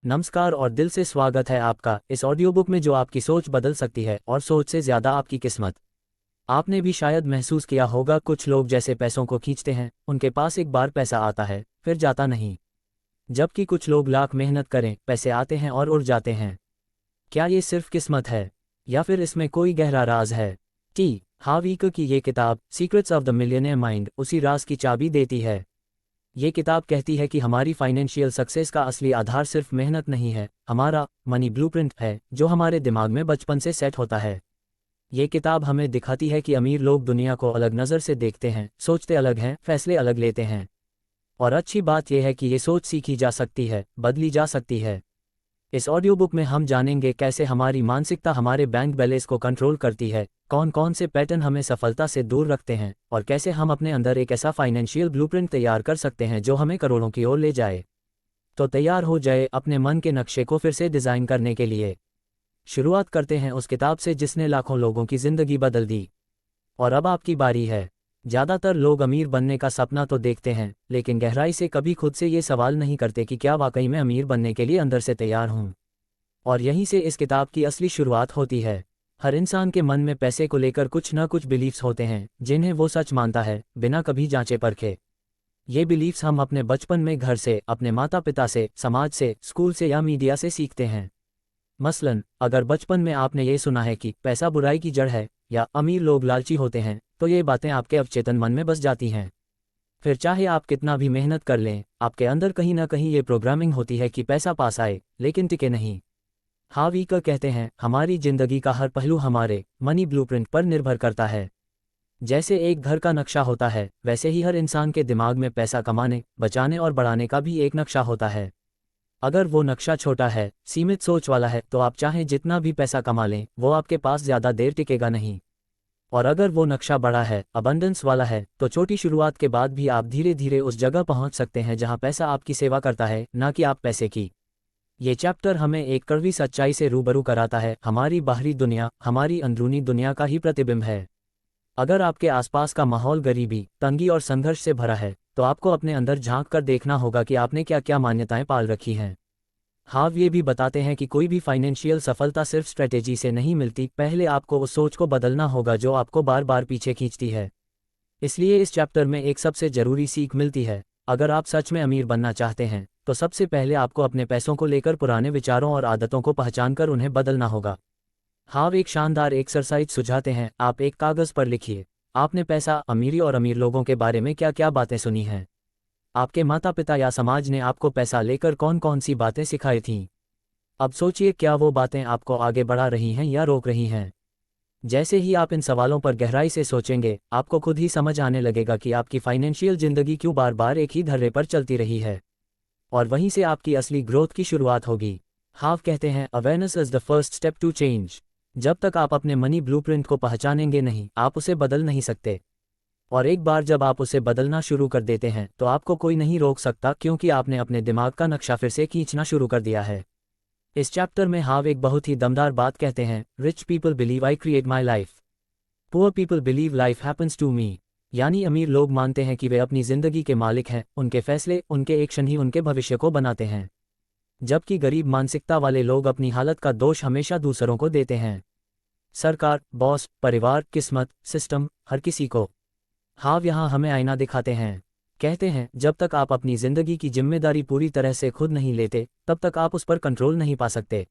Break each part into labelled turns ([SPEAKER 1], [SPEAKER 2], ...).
[SPEAKER 1] नमस्कार और दिल से स्वागत है आपका इस ऑडियो बुक में जो आपकी सोच बदल सकती है और सोच से ज़्यादा आपकी किस्मत। आपने भी शायद महसूस किया होगा, कुछ लोग जैसे पैसों को खींचते हैं, उनके पास एक बार पैसा आता है फिर जाता नहीं। जबकि कुछ लोग लाख मेहनत करें, पैसे आते हैं और उड़ जाते हैं। क्या ये सिर्फ किस्मत है या फिर इसमें कोई गहरा राज है? टी हार्व इकर की ये किताब secrets of the millionaire mind उसी राज की चाबी देती है। ये किताब कहती है कि हमारी फाइनेंशियल सक्सेस का असली आधार सिर्फ मेहनत नहीं है, हमारा मनी ब्लूप्रिंट है जो हमारे दिमाग में बचपन से सेट होता है। ये किताब हमें दिखाती है कि अमीर लोग दुनिया को अलग नज़र से देखते हैं, सोचते अलग हैं, फैसले अलग लेते हैं। और अच्छी बात यह है कि ये सोच सीखी जा सकती है, बदली जा सकती है। इस ऑडियो बुक में हम जानेंगे कैसे हमारी मानसिकता हमारे बैंक बैलेंस को कंट्रोल करती है, कौन कौन से पैटर्न हमें सफलता से दूर रखते हैं और कैसे हम अपने अंदर एक ऐसा फाइनेंशियल ब्लूप्रिंट तैयार कर सकते हैं जो हमें करोड़ों की ओर ले जाए। तो तैयार हो जाए अपने मन के नक्शे को फिर से डिज़ाइन करने के लिए। शुरुआत करते हैं उस किताब से जिसने लाखों लोगों की ज़िंदगी बदल दी। और अब आपकी बारी है। ज़्यादातर लोग अमीर बनने का सपना तो देखते हैं, लेकिन गहराई से कभी खुद से ये सवाल नहीं करते कि क्या वाकई मैं अमीर बनने के लिए अंदर से तैयार हूँ। और यहीं से इस किताब की असली शुरुआत होती है। हर इंसान के मन में पैसे को लेकर कुछ न कुछ बिलीफ्स होते हैं जिन्हें वो सच मानता है बिना कभी जांचे परखे। ये बिलीफ्स हम अपने बचपन में घर से, अपने माता पिता से, समाज से, स्कूल से या मीडिया से सीखते हैं। मसलन अगर बचपन में आपने ये सुना है कि पैसा बुराई की जड़ है या अमीर लोग लालची होते हैं, तो ये बातें आपके अवचेतन मन में बस जाती हैं। फिर चाहे आप कितना भी मेहनत कर लें, आपके अंदर कहीं ना कहीं ये प्रोग्रामिंग होती है कि पैसा पास आए लेकिन टिके नहीं। हार्व इकर कहते हैं, हमारी जिंदगी का हर पहलू हमारे मनी ब्लूप्रिंट पर निर्भर करता है। जैसे एक घर का नक्शा होता है, वैसे ही हर इंसान के दिमाग में पैसा कमाने, बचाने और बढ़ाने का भी एक नक्शा होता है। अगर वो नक्शा छोटा है, सीमित सोच वाला है, तो आप चाहें जितना भी पैसा कमा लें, वो आपके पास ज़्यादा देर टिकेगा नहीं। और अगर वो नक्शा बड़ा है, अबंडेंस वाला है, तो छोटी शुरुआत के बाद भी आप धीरे धीरे उस जगह पहुंच सकते हैं जहां पैसा आपकी सेवा करता है, ना कि आप पैसे की। ये चैप्टर हमें एक कड़वी सच्चाई से रूबरू कराता है, हमारी बाहरी दुनिया हमारी अंदरूनी दुनिया का ही प्रतिबिंब है। अगर आपके आसपास का माहौल गरीबी, तंगी और संघर्ष से भरा है, तो आपको अपने अंदर झांक कर देखना होगा कि आपने क्या क्या मान्यताएं पाल रखी हैं। हार्व ये भी बताते हैं कि कोई भी फाइनेंशियल सफलता सिर्फ स्ट्रेटेजी से नहीं मिलती, पहले आपको उस सोच को बदलना होगा जो आपको बार बार पीछे खींचती है। इसलिए इस चैप्टर में एक सबसे ज़रूरी सीख मिलती है। अगर आप सच में अमीर बनना चाहते हैं, तो सबसे पहले आपको अपने पैसों को लेकर पुराने विचारों और आदतों को पहचानकर उन्हें बदलना होगा। हार्व एक शानदार एक्सरसाइज सुझाते हैं, आप एक कागज़ पर लिखिए, आपने पैसा, अमीरी और अमीर लोगों के बारे में क्या क्या बातें सुनी हैं। आपके माता पिता या समाज ने आपको पैसा लेकर कौन कौन सी बातें सिखाई थीं। अब सोचिए, क्या वो बातें आपको आगे बढ़ा रही हैं या रोक रही हैं। जैसे ही आप इन सवालों पर गहराई से सोचेंगे, आपको खुद ही समझ आने लगेगा कि आपकी फाइनेंशियल ज़िंदगी क्यों बार बार एक ही धर्रे पर चलती रही है। और वहीं से आपकी असली ग्रोथ की शुरुआत होगी। हार्व कहते हैं, awareness is the first step to change. जब तक आप अपने मनी ब्लूप्रिंट को पहचानेंगे नहीं, आप उसे बदल नहीं सकते। और एक बार जब आप उसे बदलना शुरू कर देते हैं, तो आपको कोई नहीं रोक सकता, क्योंकि आपने अपने दिमाग का नक्शा फिर से खींचना शुरू कर दिया है। इस चैप्टर में हार्व एक बहुत ही दमदार बात कहते हैं, rich people believe I create my life, poor people believe life happens to me. यानी अमीर लोग मानते हैं कि वे अपनी ज़िंदगी के मालिक हैं, उनके फैसले, उनके एक्शन ही उनके भविष्य को बनाते हैं। जबकि गरीब मानसिकता वाले लोग अपनी हालत का दोष हमेशा दूसरों को देते हैं, सरकार, बॉस, परिवार, किस्मत, सिस्टम, हर किसी को। हार्व यहाँ हमें आईना दिखाते हैं। कहते हैं, जब तक आप अपनी ज़िंदगी की जिम्मेदारी पूरी तरह से खुद नहीं लेते, तब तक आप उस पर कंट्रोल नहीं पा सकते।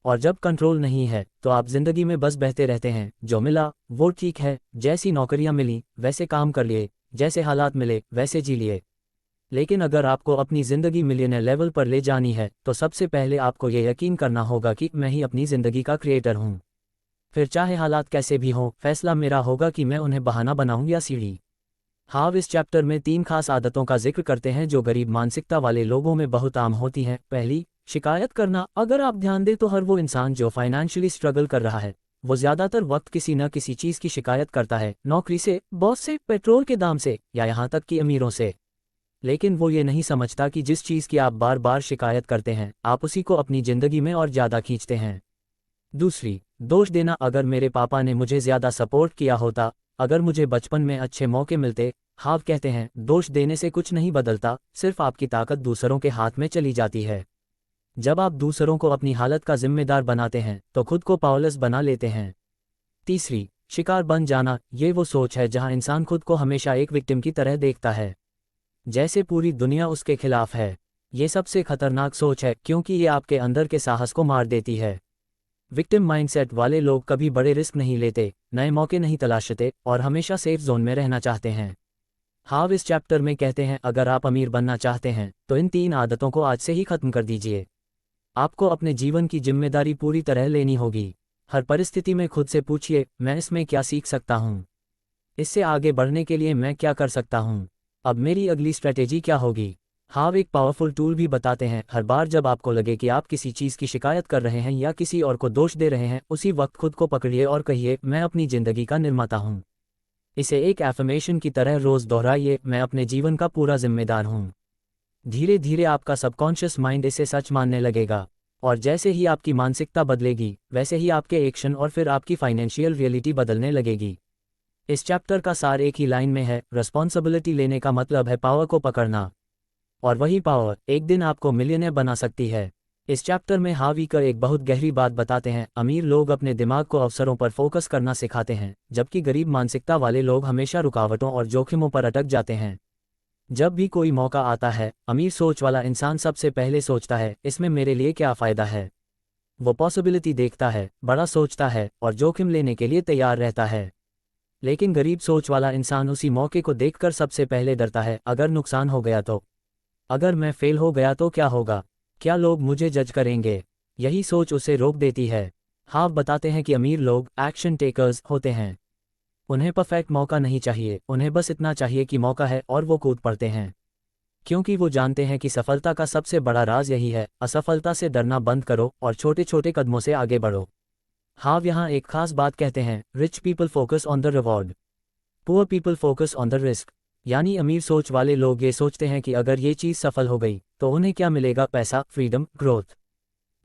[SPEAKER 1] और जब कंट्रोल नहीं है, तो आप ज़िंदगी में बस बहते रहते हैं, जो मिला वो ठीक है, जैसी नौकरियां मिली वैसे काम कर लिए, जैसे हालात मिले वैसे जी लिए। लेकिन अगर आपको अपनी ज़िंदगी मिलियनेयर लेवल पर ले जानी है, तो सबसे पहले आपको ये यकीन करना होगा कि मैं ही अपनी ज़िंदगी का क्रिएटर हूँ। फिर चाहे हालात कैसे भी हों, फैसला मेरा होगा कि मैं उन्हें बहाना बनाऊं या सीढ़ी। हार्व इस चैप्टर में 3 खास आदतों का जिक्र करते हैं जो गरीब मानसिकता वाले लोगों में बहुत आम होती हैं। पहली, शिकायत करना। अगर आप ध्यान दें तो हर वो इंसान जो फाइनेंशियली स्ट्रगल कर रहा है, वो ज़्यादातर वक्त किसी न किसी चीज़ की शिकायत करता है, नौकरी से, बॉस से, पेट्रोल के दाम से, या यहाँ तक कि अमीरों से। लेकिन वो ये नहीं समझता कि जिस चीज़ की आप बार बार शिकायत करते हैं, आप उसी को अपनी ज़िंदगी में और ज़्यादा खींचते हैं। दूसरी, दोष देना। अगर मेरे पापा ने मुझे ज़्यादा सपोर्ट किया होता, अगर मुझे बचपन में अच्छे मौके मिलते। हार्व कहते हैं, दोष देने से कुछ नहीं बदलता, सिर्फ आपकी ताकत दूसरों के हाथ में चली जाती है। जब आप दूसरों को अपनी हालत का जिम्मेदार बनाते हैं तो खुद को पावरलेस बना लेते हैं। तीसरी, शिकार बन जाना। ये वो सोच है जहां इंसान खुद को हमेशा एक विक्टिम की तरह देखता है, जैसे पूरी दुनिया उसके खिलाफ है। ये सबसे खतरनाक सोच है क्योंकि ये आपके अंदर के साहस को मार देती है। विक्टिम माइंडसेट वाले लोग कभी बड़े रिस्क नहीं लेते, नए मौके नहीं तलाशते और हमेशा सेफ जोन में रहना चाहते हैं। हाव इस चैप्टर में कहते हैं अगर आप अमीर बनना चाहते हैं तो इन 3 आदतों को आज से ही खत्म कर दीजिए। आपको अपने जीवन की जिम्मेदारी पूरी तरह लेनी होगी। हर परिस्थिति में खुद से पूछिए, मैं इसमें क्या सीख सकता हूँ? इससे आगे बढ़ने के लिए मैं क्या कर सकता हूँ? अब मेरी अगली स्ट्रैटेजी क्या होगी? हाव एक पावरफुल टूल भी बताते हैं। हर बार जब आपको लगे कि आप किसी चीज़ की शिकायत कर रहे हैं या किसी और को दोष दे रहे हैं, उसी वक्त खुद को पकड़िए और कहिए, मैं अपनी ज़िंदगी का निर्माता हूँ। इसे एक एफर्मेशन की तरह रोज़ दोहराइए, मैं अपने जीवन का पूरा जिम्मेदार हूँ। धीरे धीरे आपका सबकॉन्शियस माइंड इसे सच मानने लगेगा, और जैसे ही आपकी मानसिकता बदलेगी वैसे ही आपके एक्शन और फिर आपकी फाइनेंशियल रियलिटी बदलने लगेगी। इस चैप्टर का सार एक ही लाइन में है, रिस्पॉन्सिबिलिटी लेने का मतलब है पावर को पकड़ना, और वही पावर एक दिन आपको मिलियनेयर बना सकती है। इस चैप्टर में हावी कर एक बहुत गहरी बात बताते हैं, अमीर लोग अपने दिमाग को अवसरों पर फोकस करना सिखाते हैं, जबकि गरीब मानसिकता वाले लोग हमेशा रुकावटों और जोखिमों पर अटक जाते हैं। जब भी कोई मौका आता है, अमीर सोच वाला इंसान सबसे पहले सोचता है, इसमें मेरे लिए क्या फ़ायदा है। वो पॉसिबिलिटी देखता है, बड़ा सोचता है और जोखिम लेने के लिए तैयार रहता है। लेकिन गरीब सोच वाला इंसान उसी मौके को देखकर सबसे पहले डरता है, अगर नुकसान हो गया तो, अगर मैं फेल हो गया तो क्या होगा, क्या लोग मुझे जज करेंगे। यही सोच उसे रोक देती है। हाव बताते हैं कि अमीर लोग एक्शन टेकर्स होते हैं। उन्हें परफेक्ट मौका नहीं चाहिए, उन्हें बस इतना चाहिए कि मौका है और वो कूद पड़ते हैं, क्योंकि वो जानते हैं कि सफलता का सबसे बड़ा राज यही है, असफलता से डरना बंद करो और छोटे छोटे कदमों से आगे बढ़ो। हाव यहाँ एक खास बात कहते हैं, rich people focus on the reward, poor people focus on the risk. यानी अमीर सोच वाले लोग ये सोचते हैं कि अगर ये चीज़ सफल हो गई तो उन्हें क्या मिलेगा, पैसा, फ्रीडम, ग्रोथ।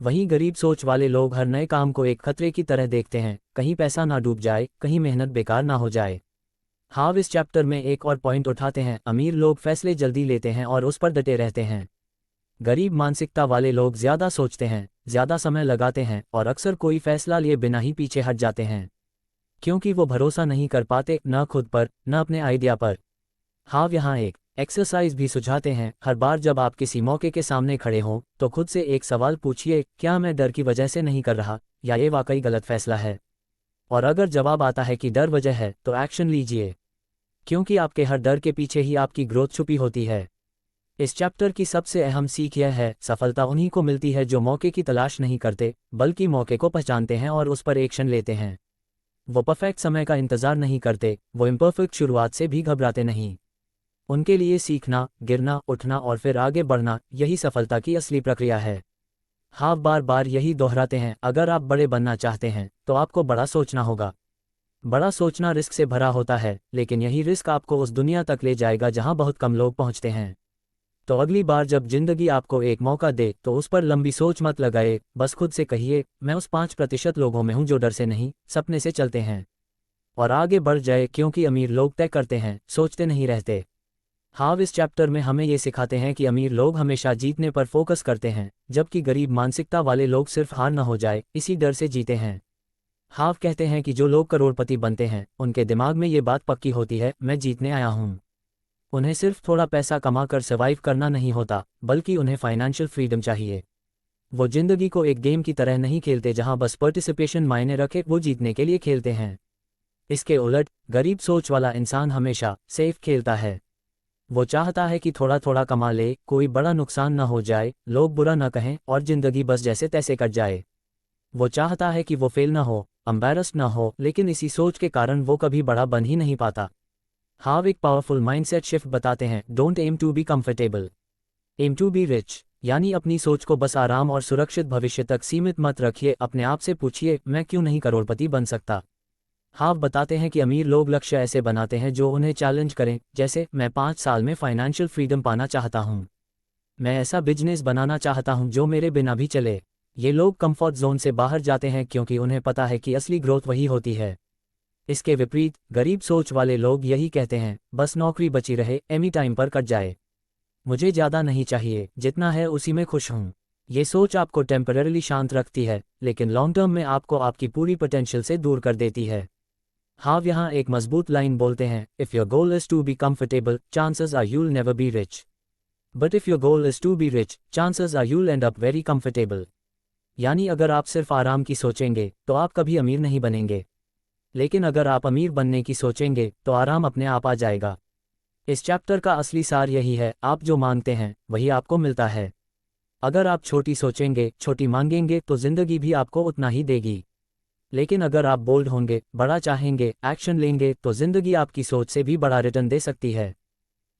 [SPEAKER 1] वहीं गरीब सोच वाले लोग हर नए काम को एक खतरे की तरह देखते हैं, कहीं पैसा ना डूब जाए, कहीं मेहनत बेकार ना हो जाए। हाव इस चैप्टर में एक और पॉइंट उठाते हैं, अमीर लोग फैसले जल्दी लेते हैं और उस पर डटे रहते हैं। गरीब मानसिकता वाले लोग ज़्यादा सोचते हैं, ज़्यादा समय लगाते हैं और अक्सर कोई फैसला लिए बिना ही पीछे हट जाते हैं, क्योंकि वो भरोसा नहीं कर पाते, न खुद पर न अपने आइडिया पर। हाव यहाँ एक एक्सरसाइज भी सुझाते हैं, हर बार जब आप किसी मौके के सामने खड़े हों तो खुद से एक सवाल पूछिए, क्या मैं डर की वजह से नहीं कर रहा, या ये वाकई गलत फैसला है। और अगर जवाब आता है कि डर वजह है तो एक्शन लीजिए, क्योंकि आपके हर डर के पीछे ही आपकी ग्रोथ छुपी होती है। इस चैप्टर की सबसे अहम सीख यह है, सफलता उन्हीं को मिलती है जो मौके की तलाश नहीं करते, बल्कि मौके को पहचानते हैं और उस पर एक्शन लेते हैं। वो परफेक्ट समय का इंतज़ार नहीं करते, वो इम्परफेक्ट शुरुआत से भी घबराते नहीं। उनके लिए सीखना, गिरना, उठना और फिर आगे बढ़ना, यही सफलता की असली प्रक्रिया है। हाव बार बार यही दोहराते हैं, अगर आप बड़े बनना चाहते हैं तो आपको बड़ा सोचना होगा। बड़ा सोचना रिस्क से भरा होता है, लेकिन यही रिस्क आपको उस दुनिया तक ले जाएगा जहां बहुत कम लोग पहुंचते हैं। तो अगली बार जब जिंदगी आपको एक मौका दे तो उस पर लंबी सोच मत लगाए, बस खुद से कहिए, मैं उस 5% लोगों में हूं जो डर से नहीं, सपने से चलते हैं, और आगे बढ़ जाए, क्योंकि अमीर लोग तय करते हैं, सोचते नहीं रहते। हाव इस चैप्टर में हमें ये सिखाते हैं कि अमीर लोग हमेशा जीतने पर फोकस करते हैं, जबकि गरीब मानसिकता वाले लोग सिर्फ हार न हो जाए इसी डर से जीते हैं। हाव कहते हैं कि जो लोग करोड़पति बनते हैं उनके दिमाग में ये बात पक्की होती है, मैं जीतने आया हूँ। उन्हें सिर्फ थोड़ा पैसा कमाकर सर्वाइव करना नहीं होता, बल्कि उन्हें फाइनेंशियल फ्रीडम चाहिए। वो जिंदगी को एक गेम की तरह नहीं खेलते जहां बस पार्टिसिपेशन मायने रखे, वो जीतने के लिए खेलते हैं। इसके उलट गरीब सोच वाला इंसान हमेशा सेफ खेलता है। वो चाहता है कि थोड़ा थोड़ा कमा ले, कोई बड़ा नुकसान न हो जाए, लोग बुरा न कहें और जिंदगी बस जैसे तैसे कट जाए। वो चाहता है कि वो फेल न हो, एम्बैरस्ड न हो, लेकिन इसी सोच के कारण वो कभी बड़ा बन ही नहीं पाता। हाव एक पावरफुल माइंडसेट शिफ्ट बताते हैं, don't aim to be comfortable, aim to be rich. यानी अपनी सोच को बस आराम और सुरक्षित भविष्य तक सीमित मत रखिए, अपने आप से पूछिए, मैं क्यों नहीं करोड़पति बन सकता। हाव बताते हैं कि अमीर लोग लक्ष्य ऐसे बनाते हैं जो उन्हें चैलेंज करें, जैसे मैं 5 साल में फाइनेंशियल फ्रीडम पाना चाहता हूँ, मैं ऐसा बिजनेस बनाना चाहता हूँ जो मेरे बिना भी चले। ये लोग कंफर्ट जोन से बाहर जाते हैं क्योंकि उन्हें पता है कि असली ग्रोथ वही होती है। इसके विपरीत गरीब सोच वाले लोग यही कहते हैं, बस नौकरी बची रहे, एनी टाइम पर कट जाए, मुझे ज़्यादा नहीं चाहिए, जितना है उसी में खुश हूँ। ये सोच आपको टेम्पररीली शांत रखती है, लेकिन लॉन्ग टर्म में आपको आपकी पूरी पोटेंशियल से दूर कर देती है। हाव यहाँ एक मजबूत लाइन बोलते हैं, if your goal is to be comfortable, chances are you'll never be rich. But if your goal is to be rich, chances are you'll end up very comfortable. यानी अगर आप सिर्फ आराम की सोचेंगे तो आप कभी अमीर नहीं बनेंगे, लेकिन अगर आप अमीर बनने की सोचेंगे तो आराम अपने आप आ जाएगा। इस चैप्टर का असली सार यही है, आप जो मांगते हैं वही आपको मिलता है। अगर आप छोटी सोचेंगे, छोटी मांगेंगे तो जिंदगी भी आपको उतना ही देगी। लेकिन अगर आप बोल्ड होंगे, बड़ा चाहेंगे, एक्शन लेंगे तो जिंदगी आपकी सोच से भी बड़ा रिटर्न दे सकती है।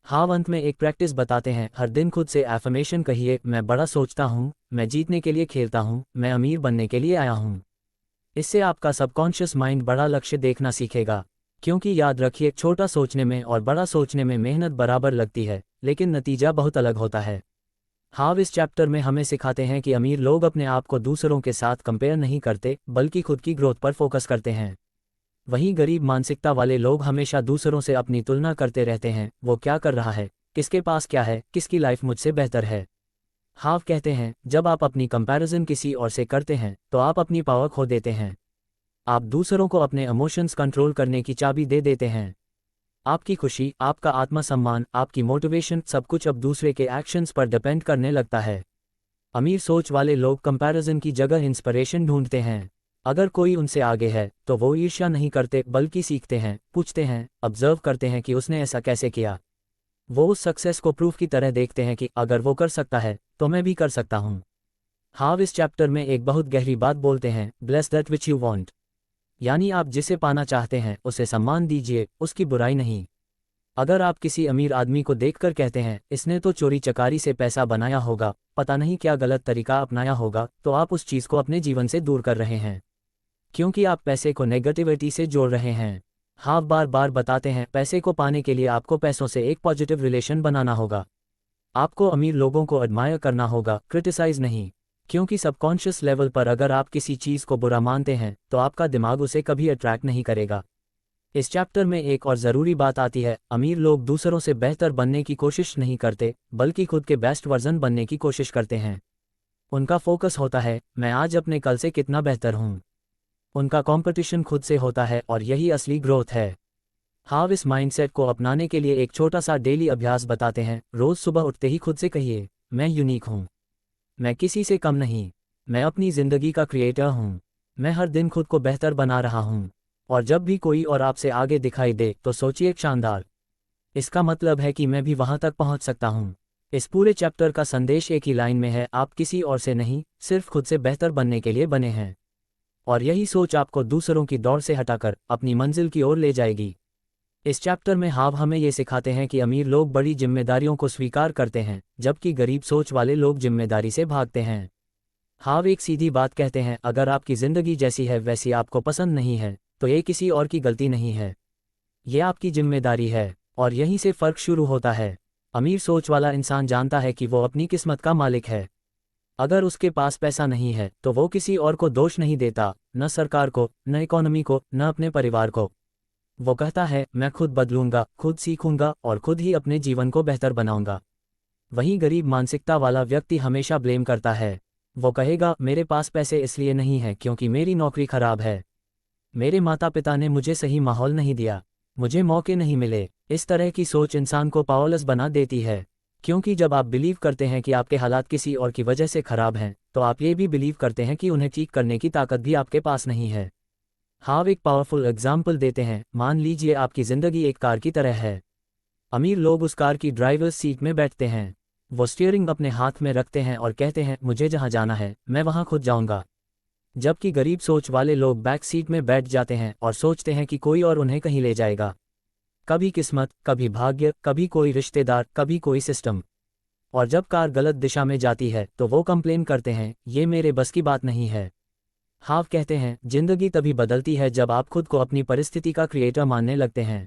[SPEAKER 1] हाव अंत में एक प्रैक्टिस बताते हैं, हर दिन खुद से एफर्मेशन कहिए, मैं बड़ा सोचता हूँ, मैं जीतने के लिए खेलता हूँ, मैं अमीर बनने के लिए आया हूँ। इससे आपका सबकॉन्शियस माइंड बड़ा लक्ष्य देखना सीखेगा, क्योंकि याद रखिए, छोटा सोचने में और बड़ा सोचने में मेहनत बराबर लगती है, लेकिन नतीजा बहुत अलग होता है। हाव इस चैप्टर में हमें सिखाते हैं कि अमीर लोग अपने आप को दूसरों के साथ कंपेयर नहीं करते, बल्कि खुद की ग्रोथ पर फोकस करते हैं। वहीं गरीब मानसिकता वाले लोग हमेशा दूसरों से अपनी तुलना करते रहते हैं, वो क्या कर रहा है, किसके पास क्या है, किसकी लाइफ मुझसे बेहतर है। हाव कहते हैं, जब आप अपनी कंपैरिजन किसी और से करते हैं तो आप अपनी पावर खो देते हैं। आप दूसरों को अपने इमोशंस कंट्रोल करने की चाबी दे देते हैं। आपकी खुशी, आपका आत्मसम्मान, आपकी मोटिवेशन, सब कुछ अब दूसरे के एक्शंस पर डिपेंड करने लगता है। अमीर सोच वाले लोग कंपैरिजन की जगह इंस्पिरेशन ढूंढते हैं। अगर कोई उनसे आगे है तो वो ईर्ष्या नहीं करते, बल्कि सीखते हैं, पूछते हैं, ऑब्जर्व करते हैं कि उसने ऐसा कैसे किया। वो उस सक्सेस को प्रूफ की तरह देखते हैं कि अगर वो कर सकता है तो मैं भी कर सकता हूँ। हाव इस चैप्टर में एक बहुत गहरी बात बोलते हैं, bless that which you want. यानी आप जिसे पाना चाहते हैं उसे सम्मान दीजिए, उसकी बुराई नहीं। अगर आप किसी अमीर आदमी को देखकर कहते हैं, इसने तो चोरी चकारी से पैसा बनाया होगा, पता नहीं क्या गलत तरीका अपनाया होगा, तो आप उस चीज़ को अपने जीवन से दूर कर रहे हैं, क्योंकि आप पैसे को नेगेटिविटी से जोड़ रहे हैं। हाव बार बार बताते हैं, पैसे को पाने के लिए आपको पैसों से एक पॉजिटिव रिलेशन बनाना होगा। आपको अमीर लोगों को एडमायर करना होगा, क्रिटिसाइज नहीं। क्योंकि सबकॉन्शियस लेवल पर अगर आप किसी चीज़ को बुरा मानते हैं तो आपका दिमाग उसे कभी अट्रैक्ट नहीं करेगा। इस चैप्टर में एक और ज़रूरी बात आती है, अमीर लोग दूसरों से बेहतर बनने की कोशिश नहीं करते, बल्कि खुद के बेस्ट वर्जन बनने की कोशिश करते हैं। उनका फोकस होता है, मैं आज अपने कल से कितना बेहतर हूँ। उनका कंपटीशन खुद से होता है और यही असली ग्रोथ है। हाव इस माइंडसेट को अपनाने के लिए एक छोटा सा डेली अभ्यास बताते हैं, रोज़ सुबह उठते ही खुद से कहिए, मैं यूनिक हूँ, मैं किसी से कम नहीं, मैं अपनी ज़िंदगी का क्रिएटर हूँ, मैं हर दिन खुद को बेहतर बना रहा हूँ। और जब भी कोई और आपसे आगे दिखाई दे तो सोचिए, शानदार, इसका मतलब है कि मैं भी वहाँ तक पहुँच सकता हूँ। इस पूरे चैप्टर का संदेश एक ही लाइन में है, आप किसी और से नहीं, सिर्फ खुद से बेहतर बनने के लिए बने हैं। और यही सोच आपको दूसरों की दौड़ से हटाकर अपनी मंजिल की ओर ले जाएगी। इस चैप्टर में हाव हमें ये सिखाते हैं कि अमीर लोग बड़ी जिम्मेदारियों को स्वीकार करते हैं, जबकि गरीब सोच वाले लोग जिम्मेदारी से भागते हैं। हाव एक सीधी बात कहते हैं, अगर आपकी ज़िंदगी जैसी है वैसी आपको पसंद नहीं है तो ये किसी और की गलती नहीं है, ये आपकी जिम्मेदारी है। और यहीं से फ़र्क शुरू होता है। अमीर सोच वाला इंसान जानता है कि वो अपनी किस्मत का मालिक है। अगर उसके पास पैसा नहीं है तो वो किसी और को दोष नहीं देता, न सरकार को, न इकोनॉमी को, न अपने परिवार को। वो कहता है, मैं खुद बदलूंगा, खुद सीखूंगा और खुद ही अपने जीवन को बेहतर बनाऊंगा। वहीं गरीब मानसिकता वाला व्यक्ति हमेशा ब्लेम करता है। वो कहेगा, मेरे पास पैसे इसलिए नहीं है क्योंकि मेरी नौकरी खराब है, मेरे माता पिता ने मुझे सही माहौल नहीं दिया, मुझे मौके नहीं मिले। इस तरह की सोच इंसान को पावरलेस बना देती है, क्योंकि जब आप बिलीव करते हैं कि आपके हालात किसी और की वजह से खराब हैं तो आप ये भी बिलीव करते हैं कि उन्हें ठीक करने की ताकत भी आपके पास नहीं है। हाव एक पावरफुल एग्जाम्पल देते हैं, मान लीजिए आपकी ज़िंदगी एक कार की तरह है। अमीर लोग उस कार की ड्राइवर्स सीट में बैठते हैं, वो स्टीयरिंग अपने हाथ में रखते हैं और कहते हैं, मुझे जहाँ जाना है मैं वहाँ खुद जाऊँगा। जबकि गरीब सोच वाले लोग बैक सीट में बैठ जाते हैं और सोचते हैं कि कोई और उन्हें कहीं ले जाएगा। कभी किस्मत, कभी भाग्य, कभी कोई रिश्तेदार, कभी कोई सिस्टम। और जब कार गलत दिशा में जाती है तो वो कंप्लेन करते हैं, ये मेरे बस की बात नहीं है। हाव कहते हैं, जिंदगी तभी बदलती है जब आप खुद को अपनी परिस्थिति का क्रिएटर मानने लगते हैं।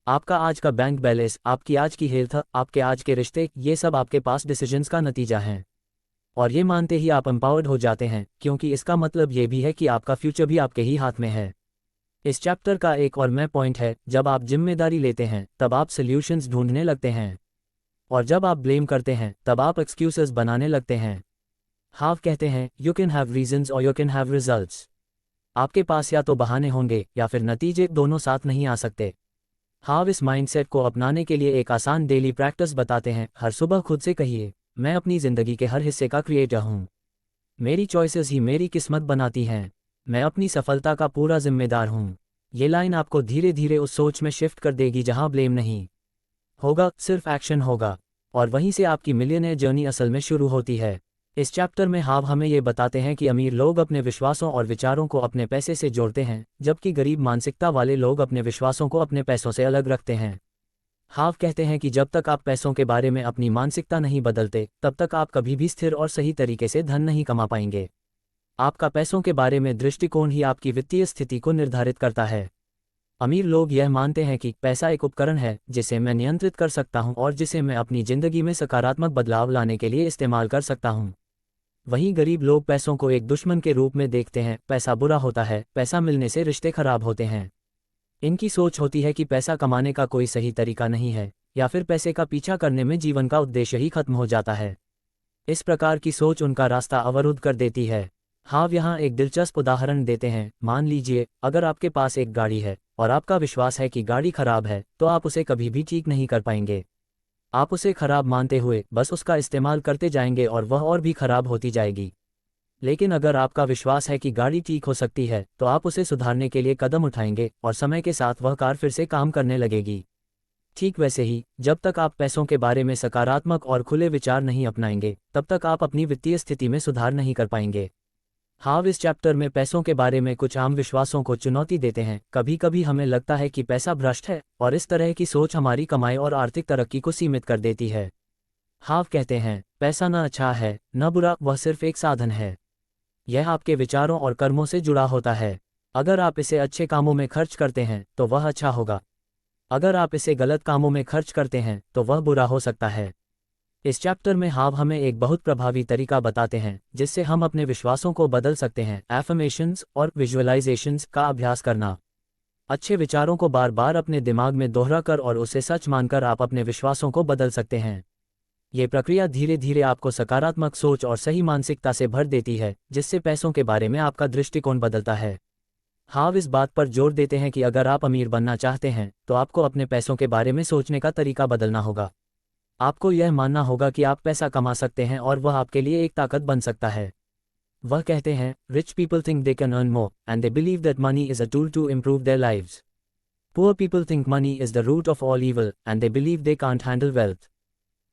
[SPEAKER 1] आपका आज का बैंक बैलेंस, आपकी आज की हेल्थ, आपके आज के रिश्ते, ये सब आपके पास डिसीजंस का नतीजा हैं। और ये मानते ही आप एम्पावर्ड हो जाते हैं, क्योंकि इसका मतलब ये भी है कि आपका फ्यूचर भी आपके ही हाथ में है। इस चैप्टर का एक और मैं पॉइंट है, जब आप जिम्मेदारी लेते हैं तब आप सॉल्यूशंस ढूंढने लगते हैं, और जब आप ब्लेम करते हैं तब आप एक्सक्यूजेस बनाने लगते हैं। हाव कहते हैं, यू कैन हैव रीजंस और यू कैन हैव रिजल्ट्स। आपके पास या तो बहाने होंगे या फिर नतीजे, दोनों साथ नहीं आ सकते। हाव इस माइंडसेट को अपनाने के लिए एक आसान डेली प्रैक्टिस बताते हैं। हर सुबह खुद से कहिए, मैं अपनी ज़िंदगी के हर हिस्से का क्रिएटर हूँ। मेरी चॉइसेस ही मेरी किस्मत बनाती हैं। मैं अपनी सफलता का पूरा जिम्मेदार हूँ। ये लाइन आपको धीरे धीरे उस सोच में शिफ्ट कर देगी जहाँ ब्लेम नहीं होगा, सिर्फ एक्शन होगा। और वहीं से आपकी मिलियनेयर जर्नी असल में शुरू होती है। इस चैप्टर में हाव हमें ये बताते हैं कि अमीर लोग अपने विश्वासों और विचारों को अपने पैसे से जोड़ते हैं, जबकि गरीब मानसिकता वाले लोग अपने विश्वासों को अपने पैसों से अलग रखते हैं। हाव कहते हैं कि जब तक आप पैसों के बारे में अपनी मानसिकता नहीं बदलते, तब तक आप कभी भी स्थिर और सही तरीके से धन नहीं कमा पाएंगे। आपका पैसों के बारे में दृष्टिकोण ही आपकी वित्तीय स्थिति को निर्धारित करता है। अमीर लोग यह मानते हैं कि पैसा एक उपकरण है जिसे मैं नियंत्रित कर सकता हूं और जिसे मैं अपनी जिंदगी में सकारात्मक बदलाव लाने के लिए इस्तेमाल कर सकता हूं। वहीं गरीब लोग पैसों को एक दुश्मन के रूप में देखते हैं। पैसा बुरा होता है, पैसा मिलने से रिश्ते खराब होते हैं। इनकी सोच होती है कि पैसा कमाने का कोई सही तरीका नहीं है, या फिर पैसे का पीछा करने में जीवन का उद्देश्य ही खत्म हो जाता है। इस प्रकार की सोच उनका रास्ता अवरुद्ध कर देती है। हाव यहाँ एक दिलचस्प उदाहरण देते हैं। मान लीजिए, अगर आपके पास एक गाड़ी है और आपका विश्वास है कि गाड़ी खराब है, तो आप उसे कभी भी ठीक नहीं कर पाएंगे। आप उसे खराब मानते हुए बस उसका इस्तेमाल करते जाएंगे और वह और भी खराब होती जाएगी। लेकिन अगर आपका विश्वास है कि गाड़ी ठीक हो सकती है, तो आप उसे सुधारने के लिए कदम उठाएंगे और समय के साथ वह कार फिर से काम करने लगेगी। ठीक वैसे ही, जब तक आप पैसों के बारे में सकारात्मक और खुले विचार नहीं अपनाएंगे, तब तक आप अपनी वित्तीय स्थिति में सुधार नहीं कर पाएंगे। हाव इस चैप्टर में पैसों के बारे में कुछ आम विश्वासों को चुनौती देते हैं। कभी कभी हमें लगता है कि पैसा भ्रष्ट है, और इस तरह की सोच हमारी कमाई और आर्थिक तरक्की को सीमित कर देती है। हाव कहते हैं, पैसा न अच्छा है न बुरा, वह सिर्फ एक साधन है। यह आपके विचारों और कर्मों से जुड़ा होता है। अगर आप इसे अच्छे कामों में खर्च करते हैं तो वह अच्छा होगा। अगर आप इसे गलत कामों में खर्च करते हैं तो वह बुरा हो सकता है। इस चैप्टर में हाव हमें एक बहुत प्रभावी तरीका बताते हैं जिससे हम अपने विश्वासों को बदल सकते हैं। एफर्मेशंस और विजुअलाइजेशंस का अभ्यास करना। अच्छे विचारों को बार बार अपने दिमाग में दोहराकर और उसे सच मानकर आप अपने विश्वासों को बदल सकते हैं। ये प्रक्रिया धीरे धीरे आपको सकारात्मक सोच और सही मानसिकता से भर देती है, जिससे पैसों के बारे में आपका दृष्टिकोण बदलता है। हाव इस बात पर जोर देते हैं कि अगर आप अमीर बनना चाहते हैं, तो आपको अपने पैसों के बारे में सोचने का तरीका बदलना होगा। आपको यह मानना होगा कि आप पैसा कमा सकते हैं और वह आपके लिए एक ताकत बन सकता है। वह कहते हैं, rich people think they can earn more and they believe that money is a tool to improve their lives. Poor people think money is the root of all evil and they believe they can't handle wealth.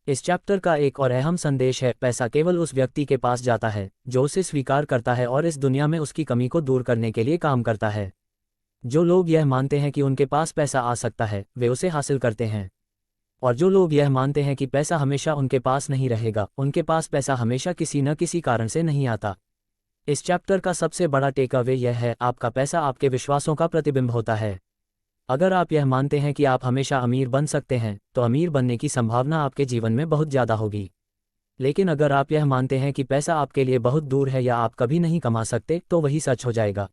[SPEAKER 1] इस chapter का एक और अहम संदेश है, पैसा केवल उस व्यक्ति के पास जाता है जो उसे स्वीकार करता है और इस दुनिया में उसकी कमी को दूर करने के लिए काम करता है। जो लोग यह मानते हैं कि उनके पास पैसा आ सकता है, वे उसे हासिल करते हैं। और जो लोग यह मानते हैं कि पैसा हमेशा उनके पास नहीं रहेगा, उनके पास पैसा हमेशा किसी न किसी कारण से नहीं आता। इस चैप्टर का सबसे बड़ा टेकअवे यह है, आपका पैसा आपके विश्वासों का प्रतिबिंब होता है। अगर आप यह मानते हैं कि आप हमेशा अमीर बन सकते हैं, तो अमीर बनने की संभावना आपके जीवन में बहुत ज़्यादा होगी। लेकिन अगर आप यह मानते हैं कि पैसा आपके लिए बहुत दूर है या आप कभी नहीं कमा सकते, तो वही सच हो जाएगा।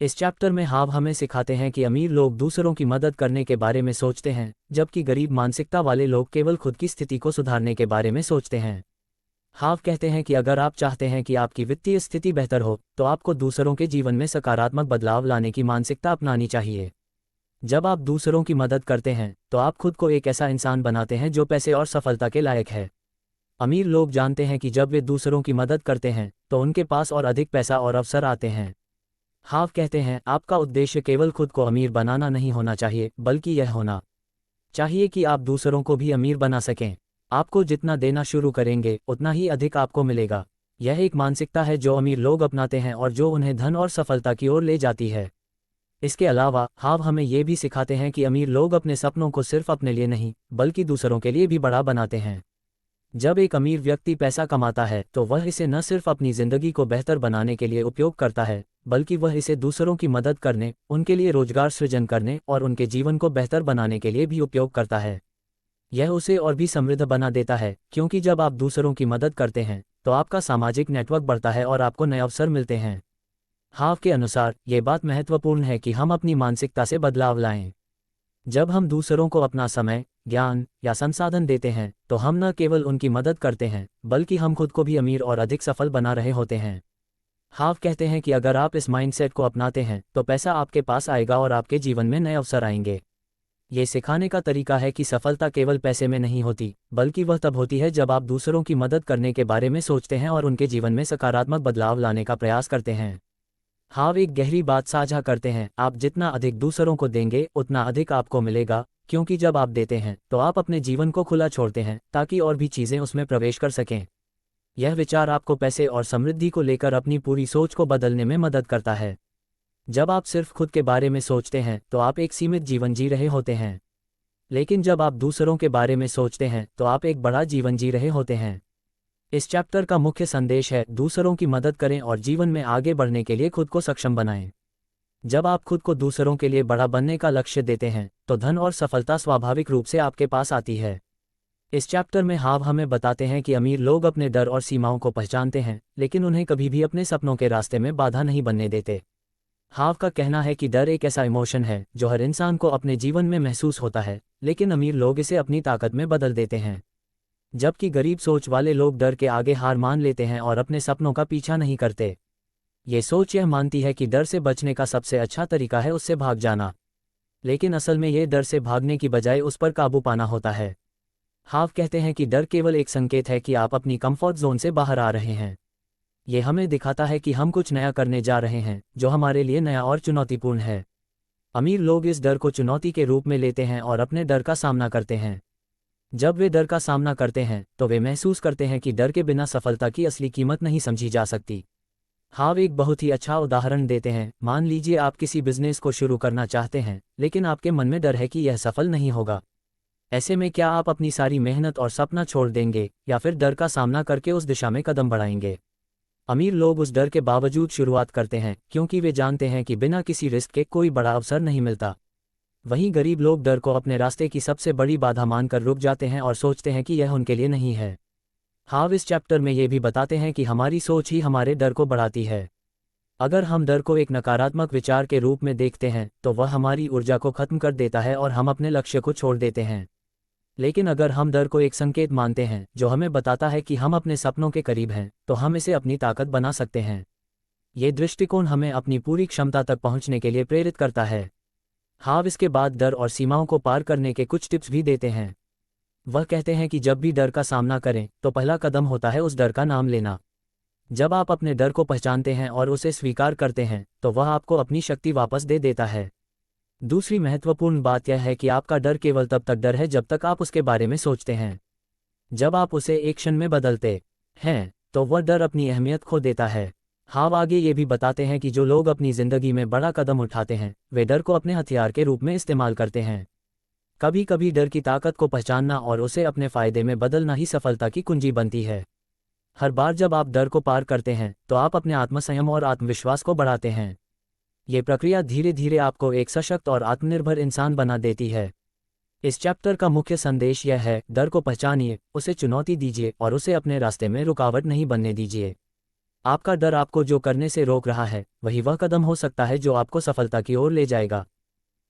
[SPEAKER 1] इस चैप्टर में हाव हमें सिखाते हैं कि अमीर लोग दूसरों की मदद करने के बारे में सोचते हैं, जबकि गरीब मानसिकता वाले लोग केवल खुद की स्थिति को सुधारने के बारे में सोचते हैं। हाव कहते हैं कि अगर आप चाहते हैं कि आपकी वित्तीय स्थिति बेहतर हो, तो आपको दूसरों के जीवन में सकारात्मक बदलाव लाने की मानसिकता अपनानी चाहिए। जब आप दूसरों की मदद करते हैं, तो आप खुद को एक ऐसा इंसान बनाते हैं जो पैसे और सफलता के लायक है। अमीर लोग जानते हैं कि जब वे दूसरों की मदद करते हैं, तो उनके पास और अधिक पैसा और अवसर आते हैं। हाव कहते हैं, आपका उद्देश्य केवल खुद को अमीर बनाना नहीं होना चाहिए, बल्कि यह होना चाहिए कि आप दूसरों को भी अमीर बना सकें। आपको जितना देना शुरू करेंगे, उतना ही अधिक आपको मिलेगा। यह एक मानसिकता है जो अमीर लोग अपनाते हैं और जो उन्हें धन और सफलता की ओर ले जाती है। इसके अलावा हाव हमें ये भी सिखाते हैं कि अमीर लोग अपने सपनों को सिर्फ अपने लिए नहीं, बल्कि दूसरों के लिए भी बड़ा बनाते हैं। जब एक अमीर व्यक्ति पैसा कमाता है, तो वह इसे न सिर्फ अपनी ज़िंदगी को बेहतर बनाने के लिए उपयोग करता है, बल्कि वह इसे दूसरों की मदद करने, उनके लिए रोजगार सृजन करने और उनके जीवन को बेहतर बनाने के लिए भी उपयोग करता है। यह उसे और भी समृद्ध बना देता है, क्योंकि जब आप दूसरों की मदद करते हैं, तो आपका सामाजिक नेटवर्क बढ़ता है और आपको नए अवसर मिलते हैं। हाव के अनुसार ये बात महत्वपूर्ण है कि हम अपनी मानसिकता से बदलाव लाएं। जब हम दूसरों को अपना समय, ज्ञान या संसाधन देते हैं तो हम न केवल उनकी मदद करते हैं बल्कि हम खुद को भी अमीर और अधिक सफल बना रहे होते हैं। हाव कहते हैं कि अगर आप इस माइंडसेट को अपनाते हैं तो पैसा आपके पास आएगा और आपके जीवन में नए अवसर आएंगे। ये सिखाने का तरीका है कि सफलता केवल पैसे में नहीं होती, बल्कि वह तब होती है जब आप दूसरों की मदद करने के बारे में सोचते हैं और उनके जीवन में सकारात्मक बदलाव लाने का प्रयास करते हैं। हाव एक गहरी बात साझा करते हैं, आप जितना अधिक दूसरों को देंगे उतना अधिक आपको मिलेगा, क्योंकि जब आप देते हैं तो आप अपने जीवन को खुला छोड़ते हैं ताकि और भी चीज़ें उसमें प्रवेश कर सकें। यह विचार आपको पैसे और समृद्धि को लेकर अपनी पूरी सोच को बदलने में मदद करता है। जब आप सिर्फ खुद के बारे में सोचते हैं तो आप एक सीमित जीवन जी रहे होते हैं, लेकिन जब आप दूसरों के बारे में सोचते हैं तो आप एक बड़ा जीवन जी रहे होते हैं। इस चैप्टर का मुख्य संदेश है, दूसरों की मदद करें और जीवन में आगे बढ़ने के लिए खुद को सक्षम बनाएं। जब आप खुद को दूसरों के लिए बड़ा बनने का लक्ष्य देते हैं तो धन और सफलता स्वाभाविक रूप से आपके पास आती है। इस चैप्टर में हाव हमें बताते हैं कि अमीर लोग अपने डर और सीमाओं को पहचानते हैं, लेकिन उन्हें कभी भी अपने सपनों के रास्ते में बाधा नहीं बनने देते। हाव का कहना है कि डर एक ऐसा इमोशन है जो हर इंसान को अपने जीवन में महसूस होता है, लेकिन अमीर लोग इसे अपनी ताकत में बदल देते हैं। जबकि गरीब सोच वाले लोग डर के आगे हार मान लेते हैं और अपने सपनों का पीछा नहीं करते। ये सोच यह मानती है कि डर से बचने का सबसे अच्छा तरीका है उससे भाग जाना, लेकिन असल में ये डर से भागने की बजाय उस पर काबू पाना होता है। हाव कहते हैं कि डर केवल एक संकेत है कि आप अपनी कंफर्ट जोन से बाहर आ रहे हैं। ये हमें दिखाता है कि हम कुछ नया करने जा रहे हैं जो हमारे लिए नया और चुनौतीपूर्ण है। अमीर लोग इस डर को चुनौती के रूप में लेते हैं और अपने डर का सामना करते हैं। जब वे डर का सामना करते हैं तो वे महसूस करते हैं कि डर के बिना सफलता की असली कीमत नहीं समझी जा सकती। हाव एक बहुत ही अच्छा उदाहरण देते हैं, मान लीजिए आप किसी बिजनेस को शुरू करना चाहते हैं लेकिन आपके मन में डर है कि यह सफल नहीं होगा। ऐसे में क्या आप अपनी सारी मेहनत और सपना छोड़ देंगे या फिर डर का सामना करके उस दिशा में कदम बढ़ाएंगे? अमीर लोग उस डर के बावजूद शुरुआत करते हैं क्योंकि वे जानते हैं कि बिना किसी रिस्क के कोई बड़ा अवसर नहीं मिलता। वहीं गरीब लोग डर को अपने रास्ते की सबसे बड़ी बाधा मानकर रुक जाते हैं और सोचते हैं कि यह उनके लिए नहीं है। हाव इस चैप्टर में ये भी बताते हैं कि हमारी सोच ही हमारे डर को बढ़ाती है। अगर हम डर को एक नकारात्मक विचार के रूप में देखते हैं तो वह हमारी ऊर्जा को खत्म कर देता है और हम अपने लक्ष्य को छोड़ देते हैं। लेकिन अगर हम डर को एक संकेत मानते हैं जो हमें बताता है कि हम अपने सपनों के करीब हैं, तो हम इसे अपनी ताकत बना सकते हैं। ये दृष्टिकोण हमें अपनी पूरी क्षमता तक पहुंचने के लिए प्रेरित करता है। हाव इसके बाद डर और सीमाओं को पार करने के कुछ टिप्स भी देते हैं। वह कहते हैं कि जब भी डर का सामना करें तो पहला कदम होता है उस डर का नाम लेना। जब आप अपने डर को पहचानते हैं और उसे स्वीकार करते हैं तो वह आपको अपनी शक्ति वापस दे देता है। दूसरी महत्वपूर्ण बात यह है कि आपका डर केवल तब तक डर है जब तक आप उसके बारे में सोचते हैं। जब आप उसे एक्शन में बदलते हैं तो वह डर अपनी अहमियत खो देता है। हाव आगे ये भी बताते हैं कि जो लोग अपनी जिंदगी में बड़ा कदम उठाते हैं वे डर को अपने हथियार के रूप में इस्तेमाल करते हैं। कभी कभी डर की ताकत को पहचानना और उसे अपने फायदे में बदलना ही सफलता की कुंजी बनती है। हर बार जब आप डर को पार करते हैं तो आप अपने आत्मसंयम और आत्मविश्वास को बढ़ाते हैं। ये प्रक्रिया धीरे धीरे आपको एक सशक्त और आत्मनिर्भर इंसान बना देती है। इस चैप्टर का मुख्य संदेश यह है, डर को पहचानिए, उसे चुनौती दीजिए और उसे अपने रास्ते में रुकावट नहीं बनने दीजिए। आपका डर आपको जो करने से रोक रहा है वही वह कदम हो सकता है जो आपको सफलता की ओर ले जाएगा।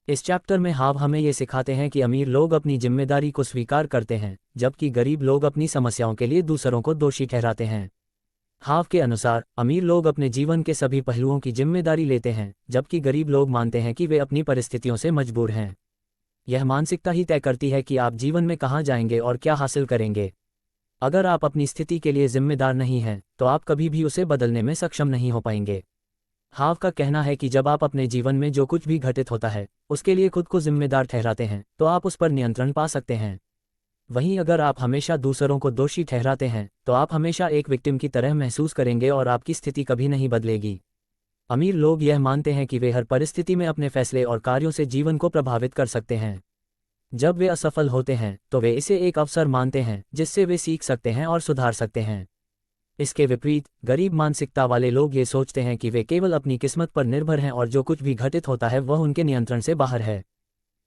[SPEAKER 1] इस चैप्टर में हाव हमें ये सिखाते हैं कि अमीर लोग अपनी जिम्मेदारी को स्वीकार करते हैं जबकि गरीब लोग अपनी समस्याओं के लिए दूसरों को दोषी ठहराते हैं। हाव के अनुसार अमीर लोग अपने जीवन के सभी पहलुओं की जिम्मेदारी लेते हैं जबकि गरीब लोग मानते हैं कि वे अपनी परिस्थितियों से मजबूर हैं। यह मानसिकता ही तय करती है कि आप जीवन में कहाँ जाएंगे और क्या हासिल करेंगे। अगर आप अपनी स्थिति के लिए जिम्मेदार नहीं हैं तो आप कभी भी उसे बदलने में सक्षम नहीं हो पाएंगे। हाव का कहना है कि जब आप अपने जीवन में जो कुछ भी घटित होता है उसके लिए खुद को जिम्मेदार ठहराते हैं तो आप उस पर नियंत्रण पा सकते हैं। वहीं अगर आप हमेशा दूसरों को दोषी ठहराते हैं तो आप हमेशा एक विक्टिम की तरह महसूस करेंगे और आपकी स्थिति कभी नहीं बदलेगी। अमीर लोग यह मानते हैं कि वे हर परिस्थिति में अपने फैसले और कार्यों से जीवन को प्रभावित कर सकते हैं। जब वे असफल होते हैं तो वे इसे एक अवसर मानते हैं जिससे वे सीख सकते हैं और सुधार सकते हैं। इसके विपरीत गरीब मानसिकता वाले लोग ये सोचते हैं कि वे केवल अपनी किस्मत पर निर्भर हैं और जो कुछ भी घटित होता है वह उनके नियंत्रण से बाहर है।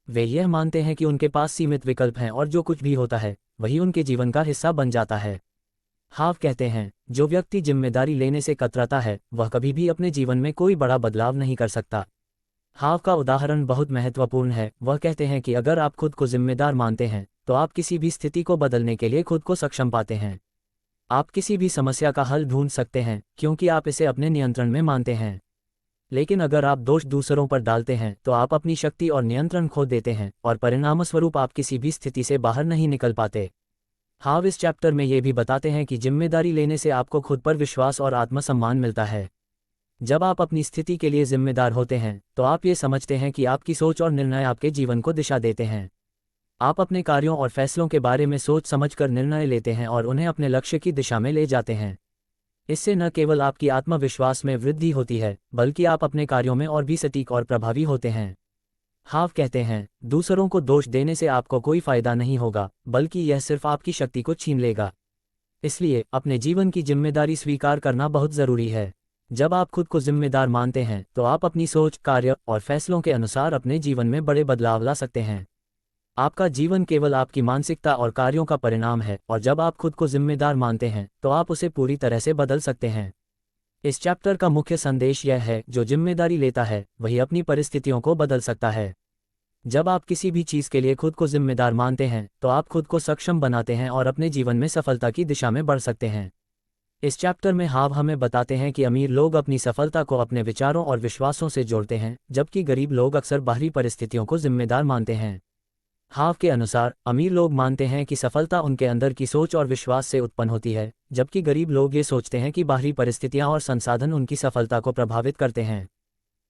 [SPEAKER 1] वे यह मानते हैं कि उनके पास सीमित विकल्प हैं और जो कुछ भी होता है वही उनके जीवन का हिस्सा बन जाता है। हाव कहते हैं, जो व्यक्ति जिम्मेदारी लेने से कतराता है वह कभी भी अपने जीवन में कोई बड़ा बदलाव नहीं कर सकता। हाव का उदाहरण बहुत महत्वपूर्ण है। वह कहते हैं कि अगर आप खुद को जिम्मेदार मानते हैं तो आप किसी भी स्थिति को बदलने के लिए खुद को सक्षम पाते हैं। आप किसी भी समस्या का हल ढूंढ सकते हैं क्योंकि आप इसे अपने नियंत्रण में मानते हैं। लेकिन अगर आप दोष दूसरों पर डालते हैं तो आप अपनी शक्ति और नियंत्रण खो देते हैं और परिणामस्वरूप आप किसी भी स्थिति से बाहर नहीं निकल पाते। हाव इस चैप्टर में ये भी बताते हैं कि जिम्मेदारी लेने से आपको खुद पर विश्वास और आत्मसम्मान मिलता है। जब आप अपनी स्थिति के लिए जिम्मेदार होते हैं तो आप ये समझते हैं कि आपकी सोच और निर्णय आपके जीवन को दिशा देते हैं। आप अपने कार्यों और फैसलों के बारे में सोच समझकर निर्णय लेते हैं और उन्हें अपने लक्ष्य की दिशा में ले जाते हैं। इससे न केवल आपकी आत्मविश्वास में वृद्धि होती है बल्कि आप अपने कार्यों में और भी सटीक और प्रभावी होते हैं। हाव कहते हैं, दूसरों को दोष देने से आपको कोई फायदा नहीं होगा बल्कि यह सिर्फ आपकी शक्ति को छीन लेगा। इसलिए अपने जीवन की जिम्मेदारी स्वीकार करना बहुत ज़रूरी है। जब आप खुद को जिम्मेदार मानते हैं तो आप अपनी सोच, कार्य और फैसलों के अनुसार अपने जीवन में बड़े बदलाव ला सकते हैं। आपका जीवन केवल आपकी मानसिकता और कार्यों का परिणाम है और जब आप खुद को जिम्मेदार मानते हैं तो आप उसे पूरी तरह से बदल सकते हैं। इस चैप्टर का मुख्य संदेश यह है, जो जिम्मेदारी लेता है वही अपनी परिस्थितियों को बदल सकता है। जब आप किसी भी चीज़ के लिए खुद को जिम्मेदार मानते हैं तो आप खुद को सक्षम बनाते हैं और अपने जीवन में सफलता की दिशा में बढ़ सकते हैं। इस चैप्टर में हाव हमें बताते हैं कि अमीर लोग अपनी सफलता को अपने विचारों और विश्वासों से जोड़ते हैं, जबकि गरीब लोग अक्सर बाहरी परिस्थितियों को जिम्मेदार मानते हैं। हाव के अनुसार अमीर लोग मानते हैं कि सफलता उनके अंदर की सोच और विश्वास से उत्पन्न होती है, जबकि गरीब लोग ये सोचते हैं कि बाहरी परिस्थितियां और संसाधन उनकी सफलता को प्रभावित करते हैं।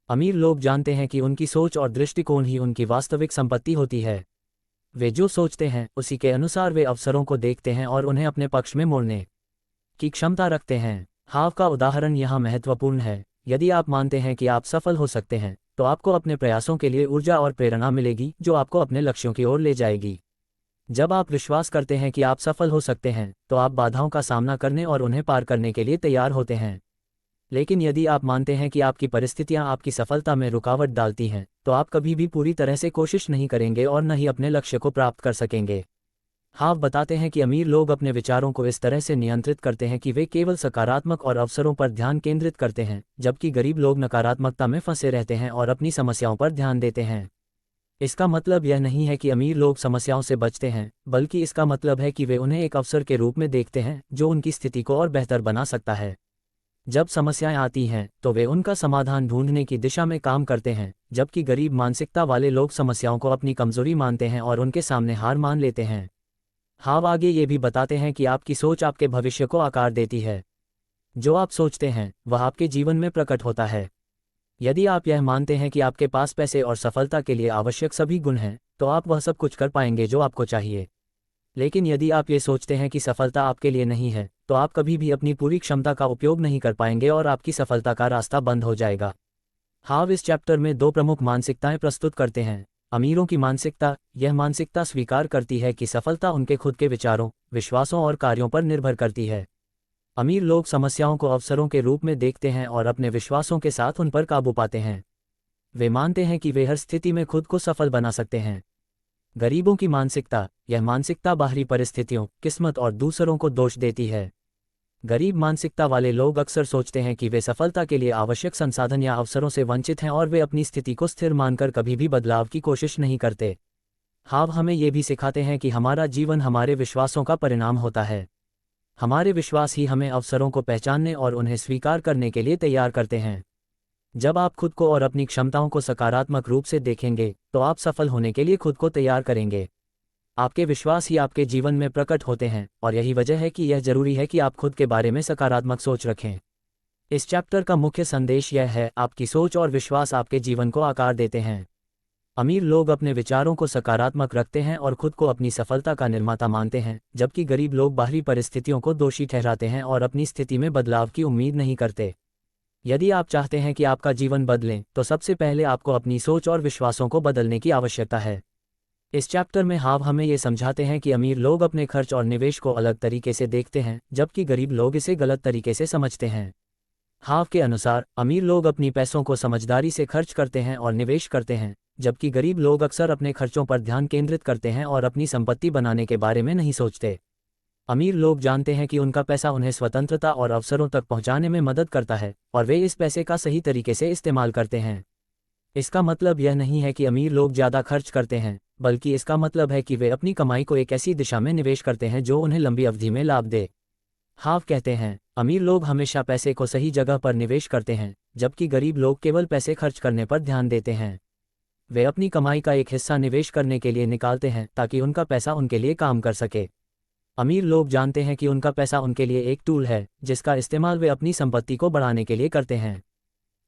[SPEAKER 1] अमीर लोग जानते हैं कि उनकी सोच और दृष्टिकोण ही उनकी वास्तविक संपत्ति होती है। वे जो सोचते हैं उसी के अनुसार वे अवसरों को देखते हैं और उन्हें अपने पक्ष में मोड़ने की क्षमता रखते हैं। हाव का उदाहरण यहाँ महत्वपूर्ण है। यदि आप मानते हैं कि आप सफल हो सकते हैं तो आपको अपने प्रयासों के लिए ऊर्जा और प्रेरणा मिलेगी जो आपको अपने लक्ष्यों की ओर ले जाएगी। जब आप विश्वास करते हैं कि आप सफल हो सकते हैं तो आप बाधाओं का सामना करने और उन्हें पार करने के लिए तैयार होते हैं। लेकिन यदि आप मानते हैं कि आपकी परिस्थितियां आपकी सफलता में रुकावट डालती हैं तो आप कभी भी पूरी तरह से कोशिश नहीं करेंगे और न ही अपने लक्ष्य को प्राप्त कर सकेंगे। हाव बताते हैं कि अमीर लोग अपने विचारों को इस तरह से नियंत्रित करते हैं कि वे केवल सकारात्मक और अवसरों पर ध्यान केंद्रित करते हैं, जबकि गरीब लोग नकारात्मकता में फंसे रहते हैं और अपनी समस्याओं पर ध्यान देते हैं। इसका मतलब यह नहीं है कि अमीर लोग समस्याओं से बचते हैं, बल्कि इसका मतलब है कि वे उन्हें एक अवसर के रूप में देखते हैं जो उनकी स्थिति को और बेहतर बना सकता है। जब समस्याएं आती हैं तो वे उनका समाधान ढूंढने की दिशा में काम करते हैं, जबकि गरीब मानसिकता वाले लोग समस्याओं को अपनी कमजोरी मानते हैं और उनके सामने हार मान लेते हैं। हाव आगे ये भी बताते हैं कि आपकी सोच आपके भविष्य को आकार देती है। जो आप सोचते हैं वह आपके जीवन में प्रकट होता है। यदि आप यह मानते हैं कि आपके पास पैसे और सफलता के लिए आवश्यक सभी गुण हैं तो आप वह सब कुछ कर पाएंगे जो आपको चाहिए। लेकिन यदि आप ये सोचते हैं कि सफलता आपके लिए नहीं है तो आप कभी भी अपनी पूरी क्षमता का उपयोग नहीं कर पाएंगे और आपकी सफलता का रास्ता बंद हो जाएगा। हाव इस चैप्टर में दो प्रमुख मानसिकताएं प्रस्तुत करते हैं। अमीरों की मानसिकता, यह मानसिकता स्वीकार करती है कि सफलता उनके खुद के विचारों, विश्वासों और कार्यों पर निर्भर करती है। अमीर लोग समस्याओं को अवसरों के रूप में देखते हैं और अपने विश्वासों के साथ उन पर काबू पाते हैं। वे मानते हैं कि वे हर स्थिति में खुद को सफल बना सकते हैं। गरीबों की मानसिकता, यह मानसिकता बाहरी परिस्थितियों, किस्मत और दूसरों को दोष देती है। गरीब मानसिकता वाले लोग अक्सर सोचते हैं कि वे सफलता के लिए आवश्यक संसाधन या अवसरों से वंचित हैं और वे अपनी स्थिति को स्थिर मानकर कभी भी बदलाव की कोशिश नहीं करते। हाव हमें ये भी सिखाते हैं कि हमारा जीवन हमारे विश्वासों का परिणाम होता है। हमारे विश्वास ही हमें अवसरों को पहचानने और उन्हें स्वीकार करने के लिए तैयार करते हैं। जब आप खुद को और अपनी क्षमताओं को सकारात्मक रूप से देखेंगे तो आप सफल होने के लिए खुद को तैयार करेंगे। आपके विश्वास ही आपके जीवन में प्रकट होते हैं और यही वजह है कि यह जरूरी है कि आप खुद के बारे में सकारात्मक सोच रखें। इस चैप्टर का मुख्य संदेश यह है, आपकी सोच और विश्वास आपके जीवन को आकार देते हैं। अमीर लोग अपने विचारों को सकारात्मक रखते हैं और खुद को अपनी सफलता का निर्माता मानते हैं, जबकि गरीब लोग बाहरी परिस्थितियों को दोषी ठहराते हैं और अपनी स्थिति में बदलाव की उम्मीद नहीं करते। यदि आप चाहते हैं कि आपका जीवन बदले तो सबसे पहले आपको अपनी सोच और विश्वासों को बदलने की आवश्यकता है। इस चैप्टर में हाव हमें ये समझाते हैं कि अमीर लोग अपने खर्च और निवेश को अलग तरीके से देखते हैं, जबकि गरीब लोग इसे गलत तरीके से समझते हैं। हाव के अनुसार अमीर लोग अपनी पैसों को समझदारी से खर्च करते हैं और निवेश करते हैं, जबकि गरीब लोग अक्सर अपने खर्चों पर ध्यान केंद्रित करते हैं और अपनी संपत्ति बनाने के बारे में नहीं सोचते। अमीर लोग जानते हैं कि उनका पैसा उन्हें स्वतंत्रता और अवसरों तक पहुंचाने में मदद करता है और वे इस पैसे का सही तरीके से इस्तेमाल करते हैं। इसका मतलब यह नहीं है कि अमीर लोग ज़्यादा खर्च करते हैं, बल्कि इसका मतलब है कि वे अपनी कमाई को एक ऐसी दिशा में निवेश करते हैं जो उन्हें लंबी अवधि में लाभ दे। हाव कहते हैं, अमीर लोग हमेशा पैसे को सही जगह पर निवेश करते हैं, जबकि गरीब लोग केवल पैसे खर्च करने पर ध्यान देते हैं। वे अपनी कमाई का एक हिस्सा निवेश करने के लिए निकालते हैं ताकि उनका पैसा उनके लिए काम कर सके। अमीर लोग जानते हैं कि उनका पैसा उनके लिए एक टूल है जिसका इस्तेमाल वे अपनी संपत्ति को बढ़ाने के लिए करते हैं।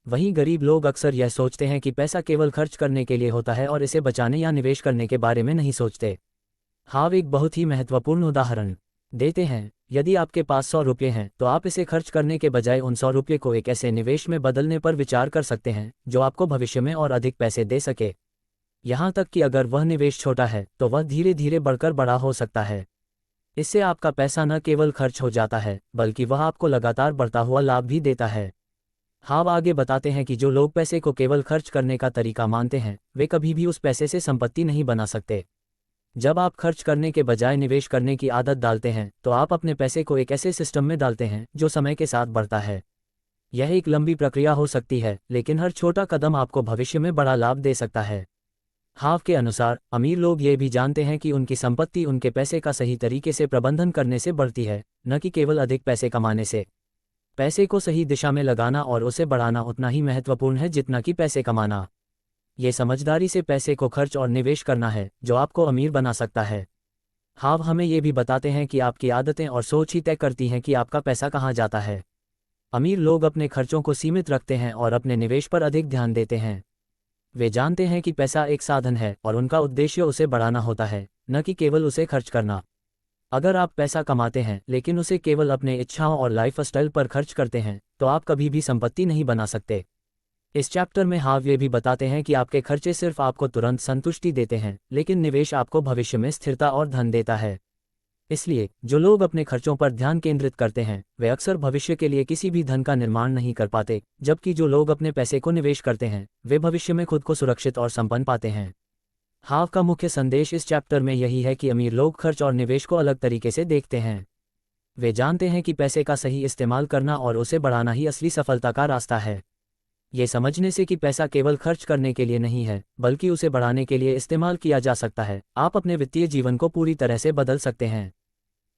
[SPEAKER 1] वहीं गरीब लोग अक्सर यह सोचते हैं कि पैसा केवल खर्च करने के लिए होता है और इसे बचाने या निवेश करने के बारे में नहीं सोचते। हाव एक बहुत ही महत्वपूर्ण उदाहरण देते हैं। यदि आपके पास 100 रुपये हैं तो आप इसे खर्च करने के बजाय उन 100 रुपये को एक ऐसे निवेश में बदलने पर विचार कर सकते हैं जो आपको भविष्य में और अधिक पैसे दे सके। यहाँ तक कि अगर वह निवेश छोटा है तो वह धीरे धीरे बढ़कर बड़ा हो सकता है। इससे आपका पैसा न केवल खर्च हो जाता है बल्कि वह आपको लगातार बढ़ता हुआ लाभ भी देता है। हाव आगे बताते हैं कि जो लोग पैसे को केवल खर्च करने का तरीका मानते हैं वे कभी भी उस पैसे से संपत्ति नहीं बना सकते। जब आप खर्च करने के बजाय निवेश करने की आदत डालते हैं तो आप अपने पैसे को एक ऐसे सिस्टम में डालते हैं जो समय के साथ बढ़ता है। यह एक लंबी प्रक्रिया हो सकती है, लेकिन हर छोटा कदम आपको भविष्य में बड़ा लाभ दे सकता है। हाव के अनुसार अमीर लोग ये भी जानते हैं कि उनकी संपत्ति उनके पैसे का सही तरीके से प्रबंधन करने से बढ़ती है, न कि केवल अधिक पैसे कमाने से। पैसे को सही दिशा में लगाना और उसे बढ़ाना उतना ही महत्वपूर्ण है जितना कि पैसे कमाना। ये समझदारी से पैसे को खर्च और निवेश करना है जो आपको अमीर बना सकता है। हाव हमें ये भी बताते हैं कि आपकी आदतें और सोच ही तय करती हैं कि आपका पैसा कहाँ जाता है। अमीर लोग अपने खर्चों को सीमित रखते हैं और अपने निवेश पर अधिक ध्यान देते हैं। वे जानते हैं कि पैसा एक साधन है और उनका उद्देश्य उसे बढ़ाना होता है, न कि केवल उसे खर्च करना। अगर आप पैसा कमाते हैं लेकिन उसे केवल अपने इच्छाओं और लाइफस्टाइल पर खर्च करते हैं तो आप कभी भी संपत्ति नहीं बना सकते। इस चैप्टर में हाव ये भी बताते हैं कि आपके खर्चे सिर्फ आपको तुरंत संतुष्टि देते हैं, लेकिन निवेश आपको भविष्य में स्थिरता और धन देता है। इसलिए जो लोग अपने खर्चों पर ध्यान केंद्रित करते हैं वे अक्सर भविष्य के लिए किसी भी धन का निर्माण नहीं कर पाते, जबकि जो लोग अपने पैसे को निवेश करते हैं वे भविष्य में खुद को सुरक्षित और संपन्न पाते हैं। हाव का मुख्य संदेश इस चैप्टर में यही है कि अमीर लोग खर्च और निवेश को अलग तरीके से देखते हैं। वे जानते हैं कि पैसे का सही इस्तेमाल करना और उसे बढ़ाना ही असली सफलता का रास्ता है। ये समझने से कि पैसा केवल खर्च करने के लिए नहीं है बल्कि उसे बढ़ाने के लिए इस्तेमाल किया जा सकता है, आप अपने वित्तीय जीवन को पूरी तरह से बदल सकते हैं।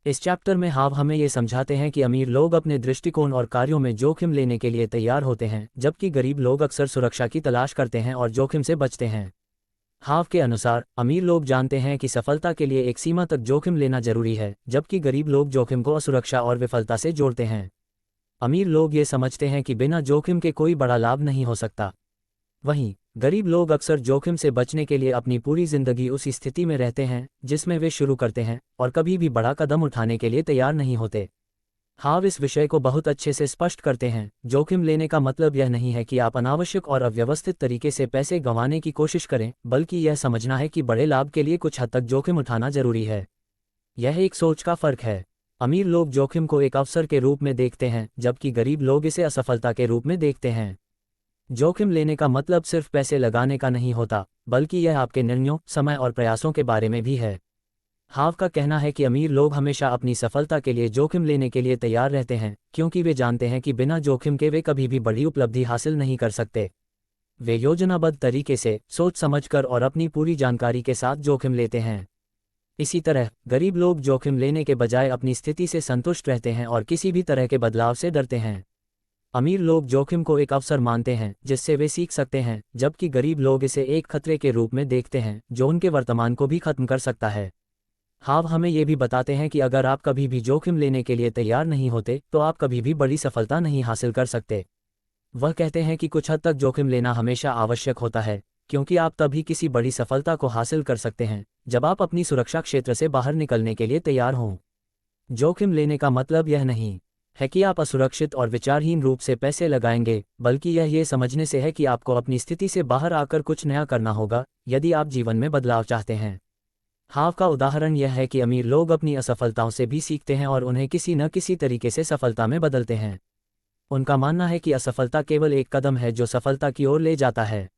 [SPEAKER 1] इस चैप्टर में हाव हमें ये समझाते हैं कि अमीर लोग अपने दृष्टिकोण और कार्यों में जोखिम लेने के लिए तैयार होते हैं, जबकि गरीब लोग अक्सर सुरक्षा की तलाश करते हैं और जोखिम से बचते हैं। हाव के अनुसार अमीर लोग जानते हैं कि सफलता के लिए एक सीमा तक जोखिम लेना जरूरी है, जबकि गरीब लोग जोखिम को असुरक्षा और विफलता से जोड़ते हैं। अमीर लोग ये समझते हैं कि बिना जोखिम के कोई बड़ा लाभ नहीं हो सकता। वहीं गरीब लोग अक्सर जोखिम से बचने के लिए अपनी पूरी जिंदगी उसी स्थिति में रहते हैं जिसमें वे शुरू करते हैं और कभी भी बड़ा कदम उठाने के लिए तैयार नहीं होते। हाव इस विषय को बहुत अच्छे से स्पष्ट करते हैं। जोखिम लेने का मतलब यह नहीं है कि आप अनावश्यक और अव्यवस्थित तरीके से पैसे गंवाने की कोशिश करें, बल्कि यह समझना है कि बड़े लाभ के लिए कुछ हद तक जोखिम उठाना जरूरी है। यह एक सोच का फर्क है। अमीर लोग जोखिम को एक अवसर के रूप में देखते हैं, जबकि गरीब लोग इसे असफलता के रूप में देखते हैं। जोखिम लेने का मतलब सिर्फ पैसे लगाने का नहीं होता, बल्कि यह आपके निर्णयों, समय और प्रयासों के बारे में भी है। हाव का कहना है कि अमीर लोग हमेशा अपनी सफलता के लिए जोखिम लेने के लिए तैयार रहते हैं, क्योंकि वे जानते हैं कि बिना जोखिम के वे कभी भी बड़ी उपलब्धि हासिल नहीं कर सकते। वे योजनाबद्ध तरीके से, सोच समझकर और अपनी पूरी जानकारी के साथ जोखिम लेते हैं। इसी तरह गरीब लोग जोखिम लेने के बजाय अपनी स्थिति से संतुष्ट रहते हैं और किसी भी तरह के बदलाव से डरते हैं। अमीर लोग जोखिम को एक अवसर मानते हैं जिससे वे सीख सकते हैं, जबकि गरीब लोग इसे एक खतरे के रूप में देखते हैं जो उनके वर्तमान को भी खत्म कर सकता है। हाव हमें ये भी बताते हैं कि अगर आप कभी भी जोखिम लेने के लिए तैयार नहीं होते तो आप कभी भी बड़ी सफलता नहीं हासिल कर सकते। वह कहते हैं कि कुछ हद तक जोखिम लेना हमेशा आवश्यक होता है, क्योंकि आप तभी किसी बड़ी सफलता को हासिल कर सकते हैं जब आप अपनी सुरक्षा क्षेत्र से बाहर निकलने के लिए तैयार हों। जोखिम लेने का मतलब यह नहीं है कि आप असुरक्षित और विचारहीन रूप से पैसे लगाएंगे, बल्कि यह ये समझने से है कि आपको अपनी स्थिति से बाहर आकर कुछ नया करना होगा यदि आप जीवन में बदलाव चाहते हैं। हाव का उदाहरण यह है कि अमीर लोग अपनी असफलताओं से भी सीखते हैं और उन्हें किसी न किसी तरीके से सफलता में बदलते हैं। उनका मानना है कि असफलता केवल एक कदम है जो सफलता की ओर ले जाता है।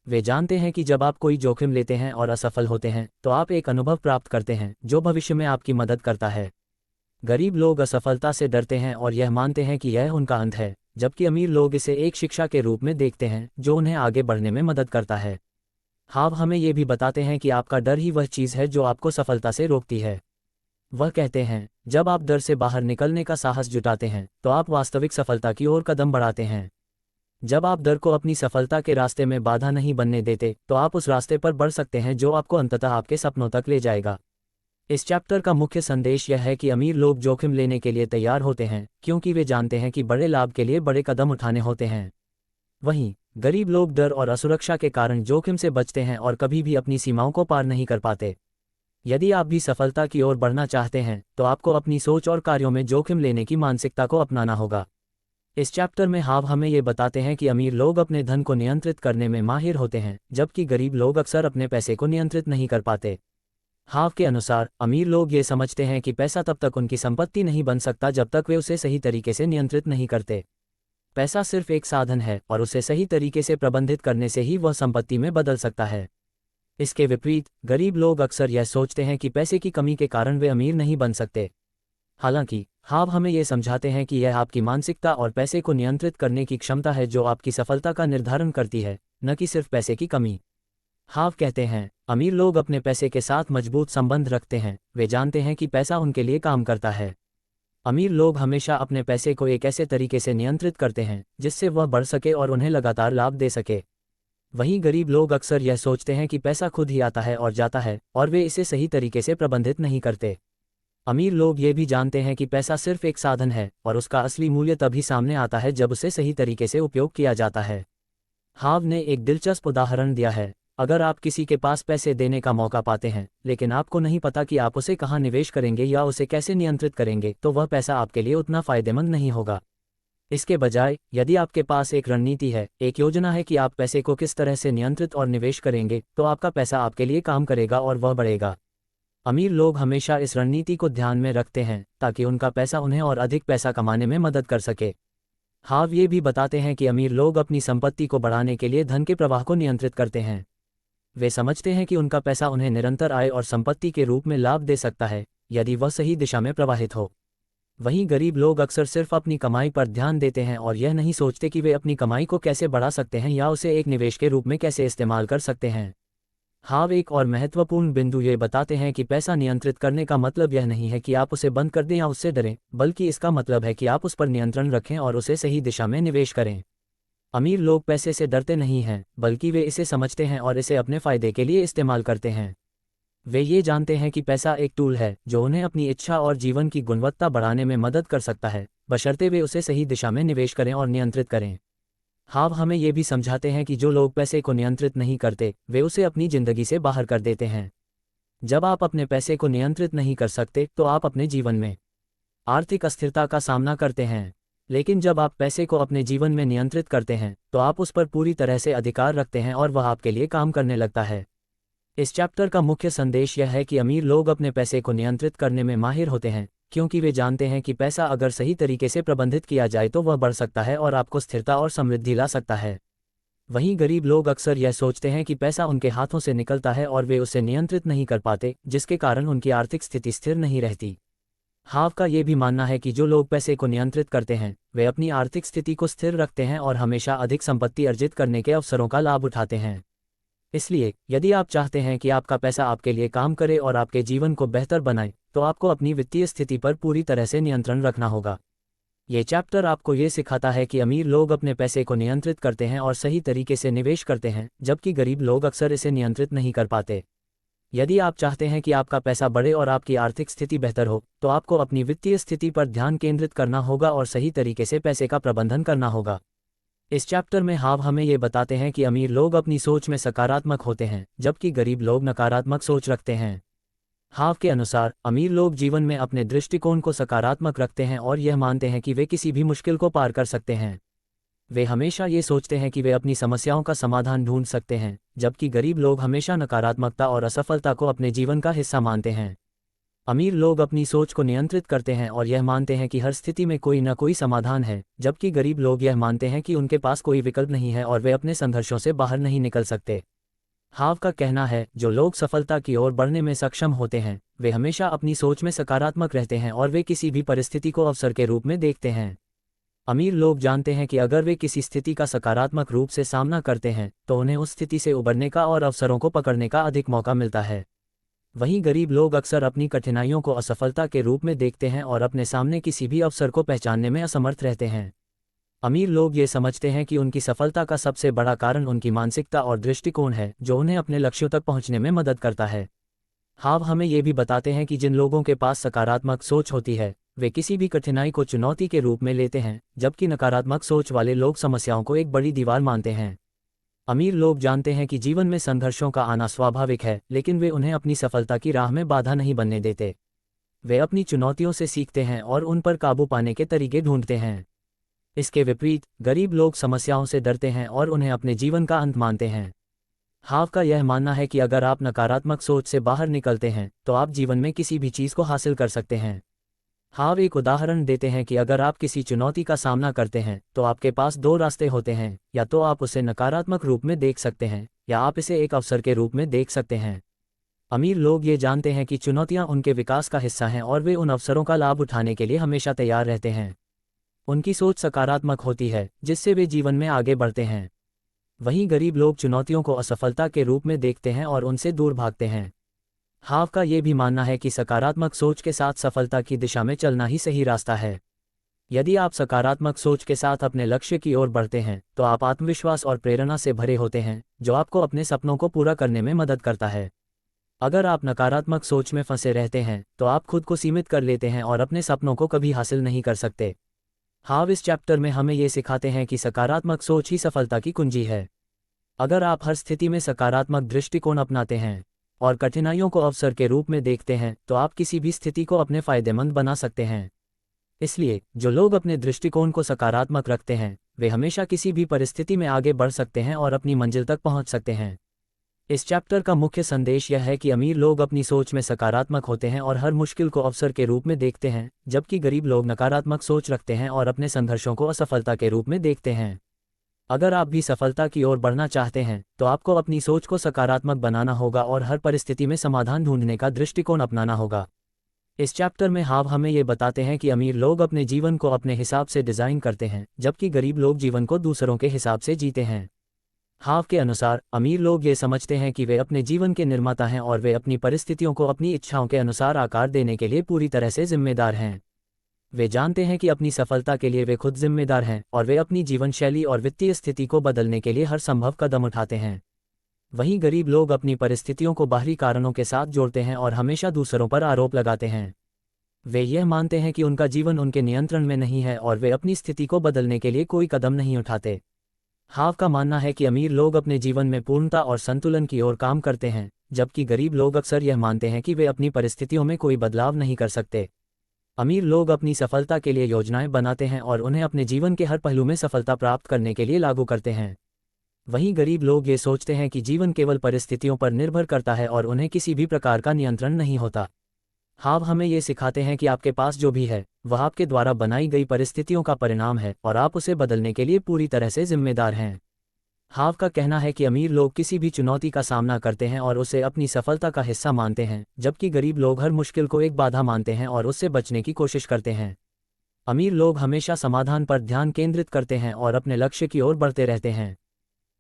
[SPEAKER 1] वे जानते हैं कि जब आप कोई जोखिम लेते हैं और असफल होते हैं तो आप एक अनुभव प्राप्त करते हैं जो भविष्य में आपकी मदद करता है। गरीब लोग असफलता से डरते हैं और यह मानते हैं कि यह उनका अंत है, जबकि अमीर लोग इसे एक शिक्षा के रूप में देखते हैं जो उन्हें आगे बढ़ने में मदद करता है। हाव हमें ये भी बताते हैं कि आपका डर ही वह चीज़ है जो आपको सफलता से रोकती है। वह कहते हैं, जब आप डर से बाहर निकलने का साहस जुटाते हैं तो आप वास्तविक सफलता की ओर कदम बढ़ाते हैं। जब आप डर को अपनी सफलता के रास्ते में बाधा नहीं बनने देते तो आप उस रास्ते पर बढ़ सकते हैं जो आपको अंततः आपके सपनों तक ले जाएगा। इस चैप्टर का मुख्य संदेश यह है कि अमीर लोग जोखिम लेने के लिए तैयार होते हैं क्योंकि वे जानते हैं कि बड़े लाभ के लिए बड़े कदम उठाने होते हैं। वहीं गरीब लोग डर और असुरक्षा के कारण जोखिम से बचते हैं और कभी भी अपनी सीमाओं को पार नहीं कर पाते। यदि आप भी सफलता की ओर बढ़ना चाहते हैं तो आपको अपनी सोच और कार्यों में जोखिम लेने की मानसिकता को अपनाना होगा। इस चैप्टर में हाव हमें ये बताते हैं कि अमीर लोग अपने धन को नियंत्रित करने में माहिर होते हैं जबकि गरीब लोग अक्सर अपने पैसे को नियंत्रित नहीं कर पाते। हाव के अनुसार अमीर लोग ये समझते हैं कि पैसा तब तक उनकी संपत्ति नहीं बन सकता जब तक वे उसे सही तरीके से नियंत्रित नहीं करते। पैसा सिर्फ एक साधन है और उसे सही तरीके से प्रबंधित करने से ही वह संपत्ति में बदल सकता है। इसके विपरीत गरीब लोग अक्सर यह सोचते हैं कि पैसे की कमी के कारण वे अमीर नहीं बन सकते। हालांकि हाव हमें ये समझाते हैं कि यह आपकी मानसिकता और पैसे को नियंत्रित करने की क्षमता है जो आपकी सफलता का निर्धारण करती है, न कि सिर्फ पैसे की कमी। हाव कहते हैं, अमीर लोग अपने पैसे के साथ मजबूत संबंध रखते हैं, वे जानते हैं कि पैसा उनके लिए काम करता है। अमीर लोग हमेशा अपने पैसे को एक ऐसे तरीके से नियंत्रित करते हैं जिससे वह बढ़ सके और उन्हें लगातार लाभ दे सके। वहीं गरीब लोग अक्सर यह सोचते हैं कि पैसा खुद ही आता है और जाता है और वे इसे सही तरीके से प्रबंधित नहीं करते। अमीर लोग ये भी जानते हैं कि पैसा सिर्फ एक साधन है और उसका असली मूल्य तभी सामने आता है जब उसे सही तरीके से उपयोग किया जाता है। हाव ने एक दिलचस्प उदाहरण दिया है, अगर आप किसी के पास पैसे देने का मौका पाते हैं लेकिन आपको नहीं पता कि आप उसे कहाँ निवेश करेंगे या उसे कैसे नियंत्रित करेंगे तो वह पैसा आपके लिए उतना फायदेमंद नहीं होगा। इसके बजाय यदि आपके पास एक रणनीति है, एक योजना है कि आप पैसे को किस तरह से नियंत्रित और निवेश करेंगे तो आपका पैसा आपके लिए काम करेगा और वह बढ़ेगा। अमीर लोग हमेशा इस रणनीति को ध्यान में रखते हैं ताकि उनका पैसा उन्हें और अधिक पैसा कमाने में मदद कर सके। हाव ये भी बताते हैं कि अमीर लोग अपनी संपत्ति को बढ़ाने के लिए धन के प्रवाह को नियंत्रित करते हैं। वे समझते हैं कि उनका पैसा उन्हें निरंतर आय और संपत्ति के रूप में लाभ दे सकता है यदि वह सही दिशा में प्रवाहित हो। वहीं गरीब लोग अक्सर सिर्फ अपनी कमाई पर ध्यान देते हैं और यह नहीं सोचते कि वे अपनी कमाई को कैसे बढ़ा सकते हैं या उसे एक निवेश के रूप में कैसे इस्तेमाल कर सकते हैं। हाव एक और महत्वपूर्ण बिंदु ये बताते हैं कि पैसा नियंत्रित करने का मतलब यह नहीं है कि आप उसे बंद कर दें या उससे डरें, बल्कि इसका मतलब है कि आप उस पर नियंत्रण रखें और उसे सही दिशा में निवेश करें। अमीर लोग पैसे से डरते नहीं हैं, बल्कि वे इसे समझते हैं और इसे अपने फायदे के लिए इस्तेमाल करते हैं। वे ये जानते हैं कि पैसा एक टूल है जो उन्हें अपनी इच्छा और जीवन की गुणवत्ता बढ़ाने में मदद कर सकता है, बशर्ते वे उसे सही दिशा में निवेश करें और नियंत्रित करें। हाव हमें ये भी समझाते हैं कि जो लोग पैसे को नियंत्रित नहीं करते वे उसे अपनी जिंदगी से बाहर कर देते हैं। जब आप अपने पैसे को नियंत्रित नहीं कर सकते तो आप अपने जीवन में आर्थिक अस्थिरता का सामना करते हैं, लेकिन जब आप पैसे को अपने जीवन में नियंत्रित करते हैं तो आप उस पर पूरी तरह से अधिकार रखते हैं और वह आपके लिए काम करने लगता है। इस चैप्टर का मुख्य संदेश यह है कि अमीर लोग अपने पैसे को नियंत्रित करने में माहिर होते हैं क्योंकि वे जानते हैं कि पैसा अगर सही तरीके से प्रबंधित किया जाए तो वह बढ़ सकता है और आपको स्थिरता और समृद्धि ला सकता है। वहीं गरीब लोग अक्सर यह सोचते हैं कि पैसा उनके हाथों से निकलता है और वे उसे नियंत्रित नहीं कर पाते, जिसके कारण उनकी आर्थिक स्थिति स्थिर नहीं रहती। हाव का ये भी मानना है कि जो लोग पैसे को नियंत्रित करते हैं वे अपनी आर्थिक स्थिति को स्थिर रखते हैं और हमेशा अधिक संपत्ति अर्जित करने के अवसरों का लाभ उठाते हैं। इसलिए यदि आप चाहते हैं कि आपका पैसा आपके लिए काम करे और आपके जीवन को बेहतर बनाए तो आपको अपनी वित्तीय स्थिति पर पूरी तरह से नियंत्रण रखना होगा। ये चैप्टर आपको ये सिखाता है कि अमीर लोग अपने पैसे को नियंत्रित करते हैं और सही तरीके से निवेश करते हैं, जबकि गरीब लोग अक्सर इसे नियंत्रित नहीं कर पाते। यदि आप चाहते हैं कि आपका पैसा बढ़े और आपकी आर्थिक स्थिति बेहतर हो तो आपको अपनी वित्तीय स्थिति पर ध्यान केंद्रित करना होगा और सही तरीके से पैसे का प्रबंधन करना होगा। इस चैप्टर में हाव हमें ये बताते हैं कि अमीर लोग अपनी सोच में सकारात्मक होते हैं जबकि गरीब लोग नकारात्मक सोच रखते हैं। हाव के अनुसार अमीर लोग जीवन में अपने दृष्टिकोण को सकारात्मक रखते हैं और यह मानते हैं कि वे किसी भी मुश्किल को पार कर सकते हैं। वे हमेशा ये सोचते हैं कि वे अपनी समस्याओं का समाधान ढूंढ सकते हैं, जबकि गरीब लोग हमेशा नकारात्मकता और असफलता को अपने जीवन का हिस्सा मानते हैं। अमीर लोग अपनी सोच को नियंत्रित करते हैं और यह मानते हैं कि हर स्थिति में कोई न कोई समाधान है, जबकि गरीब लोग यह मानते हैं कि उनके पास कोई विकल्प नहीं है और वे अपने संघर्षों से बाहर नहीं निकल सकते। हाव का कहना है, जो लोग सफलता की ओर बढ़ने में सक्षम होते हैं वे हमेशा अपनी सोच में सकारात्मक रहते हैं और वे किसी भी परिस्थिति को अवसर के रूप में देखते हैं। अमीर लोग जानते हैं कि अगर वे किसी स्थिति का सकारात्मक रूप से सामना करते हैं तो उन्हें उस स्थिति से उबरने का और अवसरों को पकड़ने का अधिक मौका मिलता है। वहीं गरीब लोग अक्सर अपनी कठिनाइयों को असफलता के रूप में देखते हैं और अपने सामने किसी भी अवसर को पहचानने में असमर्थ रहते हैं। अमीर लोग ये समझते हैं कि उनकी सफलता का सबसे बड़ा कारण उनकी मानसिकता और दृष्टिकोण है, जो उन्हें अपने लक्ष्यों तक पहुंचने में मदद करता है। हाव हमें ये भी बताते हैं कि जिन लोगों के पास सकारात्मक सोच होती है वे किसी भी कठिनाई को चुनौती के रूप में लेते हैं, जबकि नकारात्मक सोच वाले लोग समस्याओं को एक बड़ी दीवार मानते हैं। अमीर लोग जानते हैं कि जीवन में संघर्षों का आना स्वाभाविक है, लेकिन वे उन्हें अपनी सफलता की राह में बाधा नहीं बनने देते। वे अपनी चुनौतियों से सीखते हैं और उन पर काबू पाने के तरीके ढूंढते हैं। इसके विपरीत गरीब लोग समस्याओं से डरते हैं और उन्हें अपने जीवन का अंत मानते हैं। हाव का यह मानना है कि अगर आप नकारात्मक सोच से बाहर निकलते हैं तो आप जीवन में किसी भी चीज़ को हासिल कर सकते हैं। हाव एक उदाहरण देते हैं कि अगर आप किसी चुनौती का सामना करते हैं तो आपके पास दो रास्ते होते हैं, या तो आप उसे नकारात्मक रूप में देख सकते हैं या आप इसे एक अवसर के रूप में देख सकते हैं। अमीर लोग ये जानते हैं कि चुनौतियां उनके विकास का हिस्सा हैं और वे उन अवसरों का लाभ उठाने के लिए हमेशा तैयार रहते हैं। उनकी सोच सकारात्मक होती है, जिससे वे जीवन में आगे बढ़ते हैं। वहीं गरीब लोग चुनौतियों को असफलता के रूप में देखते हैं और उनसे दूर भागते हैं। हाव का ये भी मानना है कि सकारात्मक सोच के साथ सफलता की दिशा में चलना ही सही रास्ता है। यदि आप सकारात्मक सोच के साथ अपने लक्ष्य की ओर बढ़ते हैं तो आप आत्मविश्वास और प्रेरणा से भरे होते हैं, जो आपको अपने सपनों को पूरा करने में मदद करता है। अगर आप नकारात्मक सोच में फंसे रहते हैं तो आप खुद को सीमित कर लेते हैं और अपने सपनों को कभी हासिल नहीं कर सकते। हाव इस चैप्टर में हमें ये सिखाते हैं कि सकारात्मक सोच ही सफलता की कुंजी है। अगर आप हर स्थिति में सकारात्मक दृष्टिकोण अपनाते हैं और कठिनाइयों को अवसर के रूप में देखते हैं तो आप किसी भी स्थिति को अपने फायदेमंद बना सकते हैं। इसलिए जो लोग अपने दृष्टिकोण को सकारात्मक रखते हैं वे हमेशा किसी भी परिस्थिति में आगे बढ़ सकते हैं और अपनी मंजिल तक पहुंच सकते हैं। इस चैप्टर का मुख्य संदेश यह है कि अमीर लोग अपनी सोच में सकारात्मक होते हैं और हर मुश्किल को अवसर के रूप में देखते हैं, जबकि गरीब लोग नकारात्मक सोच रखते हैं और अपने संघर्षों को असफलता के रूप में देखते हैं। अगर आप भी सफलता की ओर बढ़ना चाहते हैं तो आपको अपनी सोच को सकारात्मक बनाना होगा और हर परिस्थिति में समाधान ढूंढने का दृष्टिकोण अपनाना होगा। इस चैप्टर में हाव हमें ये बताते हैं कि अमीर लोग अपने जीवन को अपने हिसाब से डिज़ाइन करते हैं, जबकि गरीब लोग जीवन को दूसरों के हिसाब से जीते हैं। हाव के अनुसार अमीर लोग ये समझते हैं कि वे अपने जीवन के निर्माता हैं और वे अपनी परिस्थितियों को अपनी इच्छाओं के अनुसार आकार देने के लिए पूरी तरह से जिम्मेदार हैं। वे जानते हैं कि अपनी सफलता के लिए वे खुद जिम्मेदार हैं और वे अपनी जीवन शैली और वित्तीय स्थिति को बदलने के लिए हर संभव कदम उठाते हैं। वहीं गरीब लोग अपनी परिस्थितियों को बाहरी कारणों के साथ जोड़ते हैं और हमेशा दूसरों पर आरोप लगाते हैं। वे यह मानते हैं कि उनका जीवन उनके नियंत्रण में नहीं है और वे अपनी स्थिति को बदलने के लिए कोई कदम नहीं उठाते। हाव का मानना है कि अमीर लोग अपने जीवन में पूर्णता और संतुलन की ओर काम करते हैं, जबकि गरीब लोग अक्सर यह मानते हैं कि वे अपनी परिस्थितियों में कोई बदलाव नहीं कर सकते। अमीर लोग अपनी सफलता के लिए योजनाएं बनाते हैं और उन्हें अपने जीवन के हर पहलू में सफलता प्राप्त करने के लिए लागू करते हैं। वहीं गरीब लोग ये सोचते हैं कि जीवन केवल परिस्थितियों पर निर्भर करता है और उन्हें किसी भी प्रकार का नियंत्रण नहीं होता। हाव हमें ये सिखाते हैं कि आपके पास जो भी है वह आपके द्वारा बनाई गई परिस्थितियों का परिणाम है और आप उसे बदलने के लिए पूरी तरह से जिम्मेदार हैं। हाव का कहना है कि अमीर लोग किसी भी चुनौती का सामना करते हैं और उसे अपनी सफलता का हिस्सा मानते हैं, जबकि गरीब लोग हर मुश्किल को एक बाधा मानते हैं और उससे बचने की कोशिश करते हैं। अमीर लोग हमेशा समाधान पर ध्यान केंद्रित करते हैं और अपने लक्ष्य की ओर बढ़ते रहते हैं।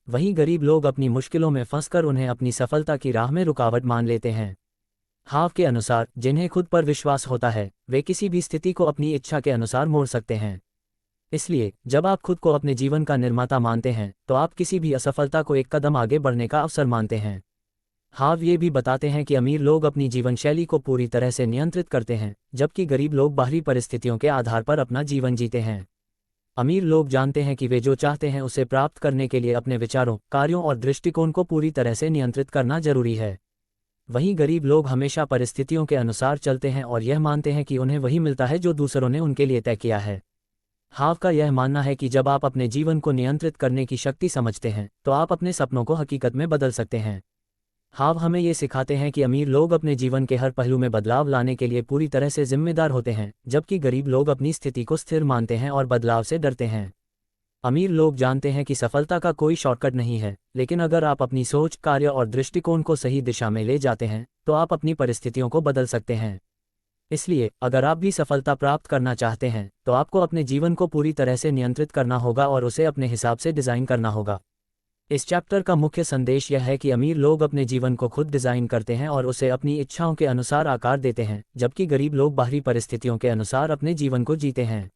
[SPEAKER 1] वहीं गरीब लोग अपनी मुश्किलों में फंसकर उन्हें अपनी सफलता की राह में रुकावट मान लेते हैं। हाव के अनुसार जिन्हें खुद पर विश्वास होता है वे किसी भी स्थिति को अपनी इच्छा के अनुसार मोड़ सकते हैं। इसलिए जब आप खुद को अपने जीवन का निर्माता मानते हैं तो आप किसी भी असफलता को एक कदम आगे बढ़ने का अवसर मानते हैं। हाव ये भी बताते हैं कि अमीर लोग अपनी जीवन शैली को पूरी तरह से नियंत्रित करते हैं, जबकि गरीब लोग बाहरी परिस्थितियों के आधार पर अपना जीवन जीते हैं। अमीर लोग जानते हैं कि वे जो चाहते हैं उसे प्राप्त करने के लिए अपने विचारों, कार्यों और दृष्टिकोण को पूरी तरह से नियंत्रित करना जरूरी है। वहीं गरीब लोग हमेशा परिस्थितियों के अनुसार चलते हैं और यह मानते हैं कि उन्हें वही मिलता है जो दूसरों ने उनके लिए तय किया है। हाव का यह मानना है कि जब आप अपने जीवन को नियंत्रित करने की शक्ति समझते हैं तो आप अपने सपनों को हकीकत में बदल सकते हैं। हाव हमें ये सिखाते हैं कि अमीर लोग अपने जीवन के हर पहलू में बदलाव लाने के लिए पूरी तरह से जिम्मेदार होते हैं, जबकि गरीब लोग अपनी स्थिति को स्थिर मानते हैं और बदलाव से डरते हैं। अमीर लोग जानते हैं कि सफलता का कोई शॉर्टकट नहीं है, लेकिन अगर आप अपनी सोच, कार्य और दृष्टिकोण को सही दिशा में ले जाते हैं तो आप अपनी परिस्थितियों को बदल सकते हैं। इसलिए अगर आप भी सफलता प्राप्त करना चाहते हैं तो आपको अपने जीवन को पूरी तरह से नियंत्रित करना होगा और उसे अपने हिसाब से डिज़ाइन करना होगा। इस चैप्टर का मुख्य संदेश यह है कि अमीर लोग अपने जीवन को खुद डिज़ाइन करते हैं और उसे अपनी इच्छाओं के अनुसार आकार देते हैं, जबकि गरीब लोग बाहरी परिस्थितियों के अनुसार अपने जीवन को जीते हैं।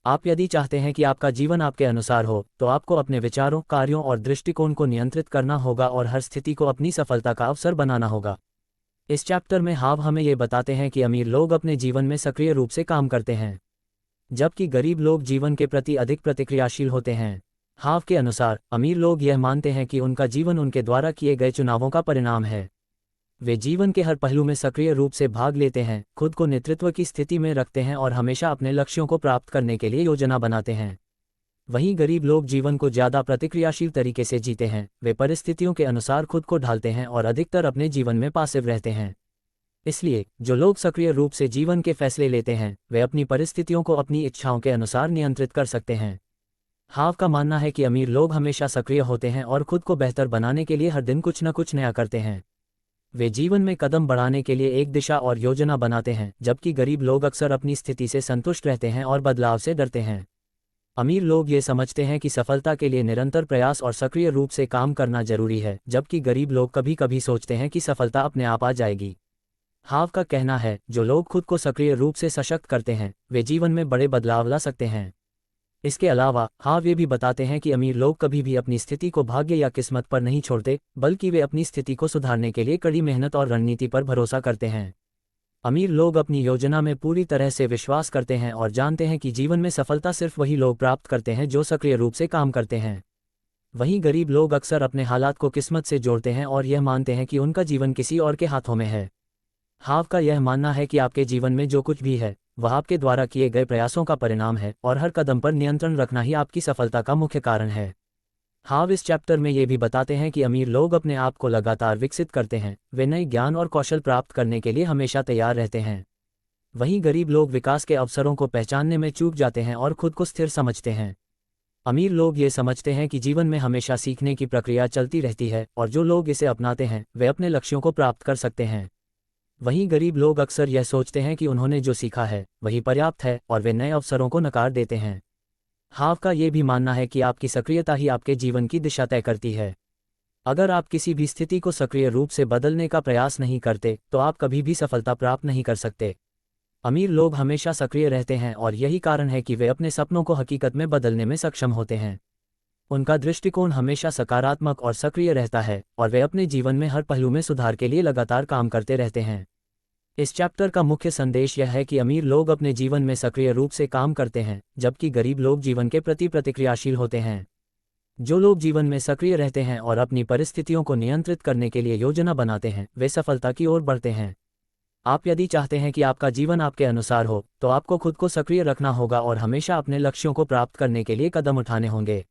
[SPEAKER 1] आप यदि चाहते हैं कि आपका जीवन आपके अनुसार हो तो आपको अपने विचारों, कार्यों और दृष्टिकोण को नियंत्रित करना होगा और हर स्थिति को अपनी सफलता का अवसर बनाना होगा। इस चैप्टर में हाव हमें ये बताते हैं कि अमीर लोग अपने जीवन में सक्रिय रूप से काम करते हैं, जबकि गरीब लोग जीवन के प्रति अधिक प्रतिक्रियाशील होते हैं। हाव के अनुसार अमीर लोग यह मानते हैं कि उनका जीवन उनके द्वारा किए गए चुनावों का परिणाम है। वे जीवन के हर पहलू में सक्रिय रूप से भाग लेते हैं, खुद को नेतृत्व की स्थिति में रखते हैं और हमेशा अपने लक्ष्यों को प्राप्त करने के लिए योजना बनाते हैं। वहीं गरीब लोग जीवन को ज़्यादा प्रतिक्रियाशील तरीके से जीते हैं, वे परिस्थितियों के अनुसार खुद को ढालते हैं और अधिकतर अपने जीवन में पासिव रहते हैं। इसलिए जो लोग सक्रिय रूप से जीवन के फैसले लेते हैं वे अपनी परिस्थितियों को अपनी इच्छाओं के अनुसार नियंत्रित कर सकते हैं। हाव का मानना है कि अमीर लोग हमेशा सक्रिय होते हैं और खुद को बेहतर बनाने के लिए हर दिन कुछ न कुछ नया करते हैं। वे जीवन में कदम बढ़ाने के लिए एक दिशा और योजना बनाते हैं, जबकि गरीब लोग अक्सर अपनी स्थिति से संतुष्ट रहते हैं और बदलाव से डरते हैं। अमीर लोग ये समझते हैं कि सफलता के लिए निरंतर प्रयास और सक्रिय रूप से काम करना जरूरी है, जबकि गरीब लोग कभी कभी सोचते हैं कि सफलता अपने आप आ जाएगी। हाव का कहना है जो लोग खुद को सक्रिय रूप से सशक्त करते हैं वे जीवन में बड़े बदलाव ला सकते हैं। इसके अलावा हाव ये भी बताते हैं कि अमीर लोग कभी भी अपनी स्थिति को भाग्य या किस्मत पर नहीं छोड़ते, बल्कि वे अपनी स्थिति को सुधारने के लिए कड़ी मेहनत और रणनीति पर भरोसा करते हैं। अमीर लोग अपनी योजना में पूरी तरह से विश्वास करते हैं और जानते हैं कि जीवन में सफलता सिर्फ वही लोग प्राप्त करते हैं जो सक्रिय रूप से काम करते हैं। वहीं गरीब लोग अक्सर अपने हालात को किस्मत से जोड़ते हैं और यह मानते हैं कि उनका जीवन किसी और के हाथों में है। हाव का यह मानना है कि आपके जीवन में जो कुछ भी है वह आपके द्वारा किए गए प्रयासों का परिणाम है और हर कदम पर नियंत्रण रखना ही आपकी सफलता का मुख्य कारण है। हाव इस चैप्टर में ये भी बताते हैं कि अमीर लोग अपने आप को लगातार विकसित करते हैं, वे नए ज्ञान और कौशल प्राप्त करने के लिए हमेशा तैयार रहते हैं। वहीं गरीब लोग विकास के अवसरों को पहचानने में चूक जाते हैं और खुद को स्थिर समझते हैं। अमीर लोग ये समझते हैं कि जीवन में हमेशा सीखने की प्रक्रिया चलती रहती है और जो लोग इसे अपनाते हैं वे अपने लक्ष्यों को प्राप्त कर सकते हैं। वहीं गरीब लोग अक्सर यह सोचते हैं कि उन्होंने जो सीखा है वही पर्याप्त है और वे नए अवसरों को नकार देते हैं। हाव का ये भी मानना है कि आपकी सक्रियता ही आपके जीवन की दिशा तय करती है। अगर आप किसी भी स्थिति को सक्रिय रूप से बदलने का प्रयास नहीं करते तो आप कभी भी सफलता प्राप्त नहीं कर सकते। अमीर लोग हमेशा सक्रिय रहते हैं और यही कारण है कि वे अपने सपनों को हकीकत में बदलने में सक्षम होते हैं। उनका दृष्टिकोण हमेशा सकारात्मक और सक्रिय रहता है और वे अपने जीवन में हर पहलू में सुधार के लिए लगातार काम करते रहते हैं। इस चैप्टर का मुख्य संदेश यह है कि अमीर लोग अपने जीवन में सक्रिय रूप से काम करते हैं, जबकि गरीब लोग जीवन के प्रति प्रतिक्रियाशील होते हैं। जो लोग जीवन में सक्रिय रहते हैं और अपनी परिस्थितियों को नियंत्रित करने के लिए योजना बनाते हैं वे सफलता की ओर बढ़ते हैं। आप यदि चाहते हैं कि आपका जीवन आपके अनुसार हो तो आपको खुद को सक्रिय रखना होगा और हमेशा अपने लक्ष्यों को प्राप्त करने के लिए कदम उठाने होंगे।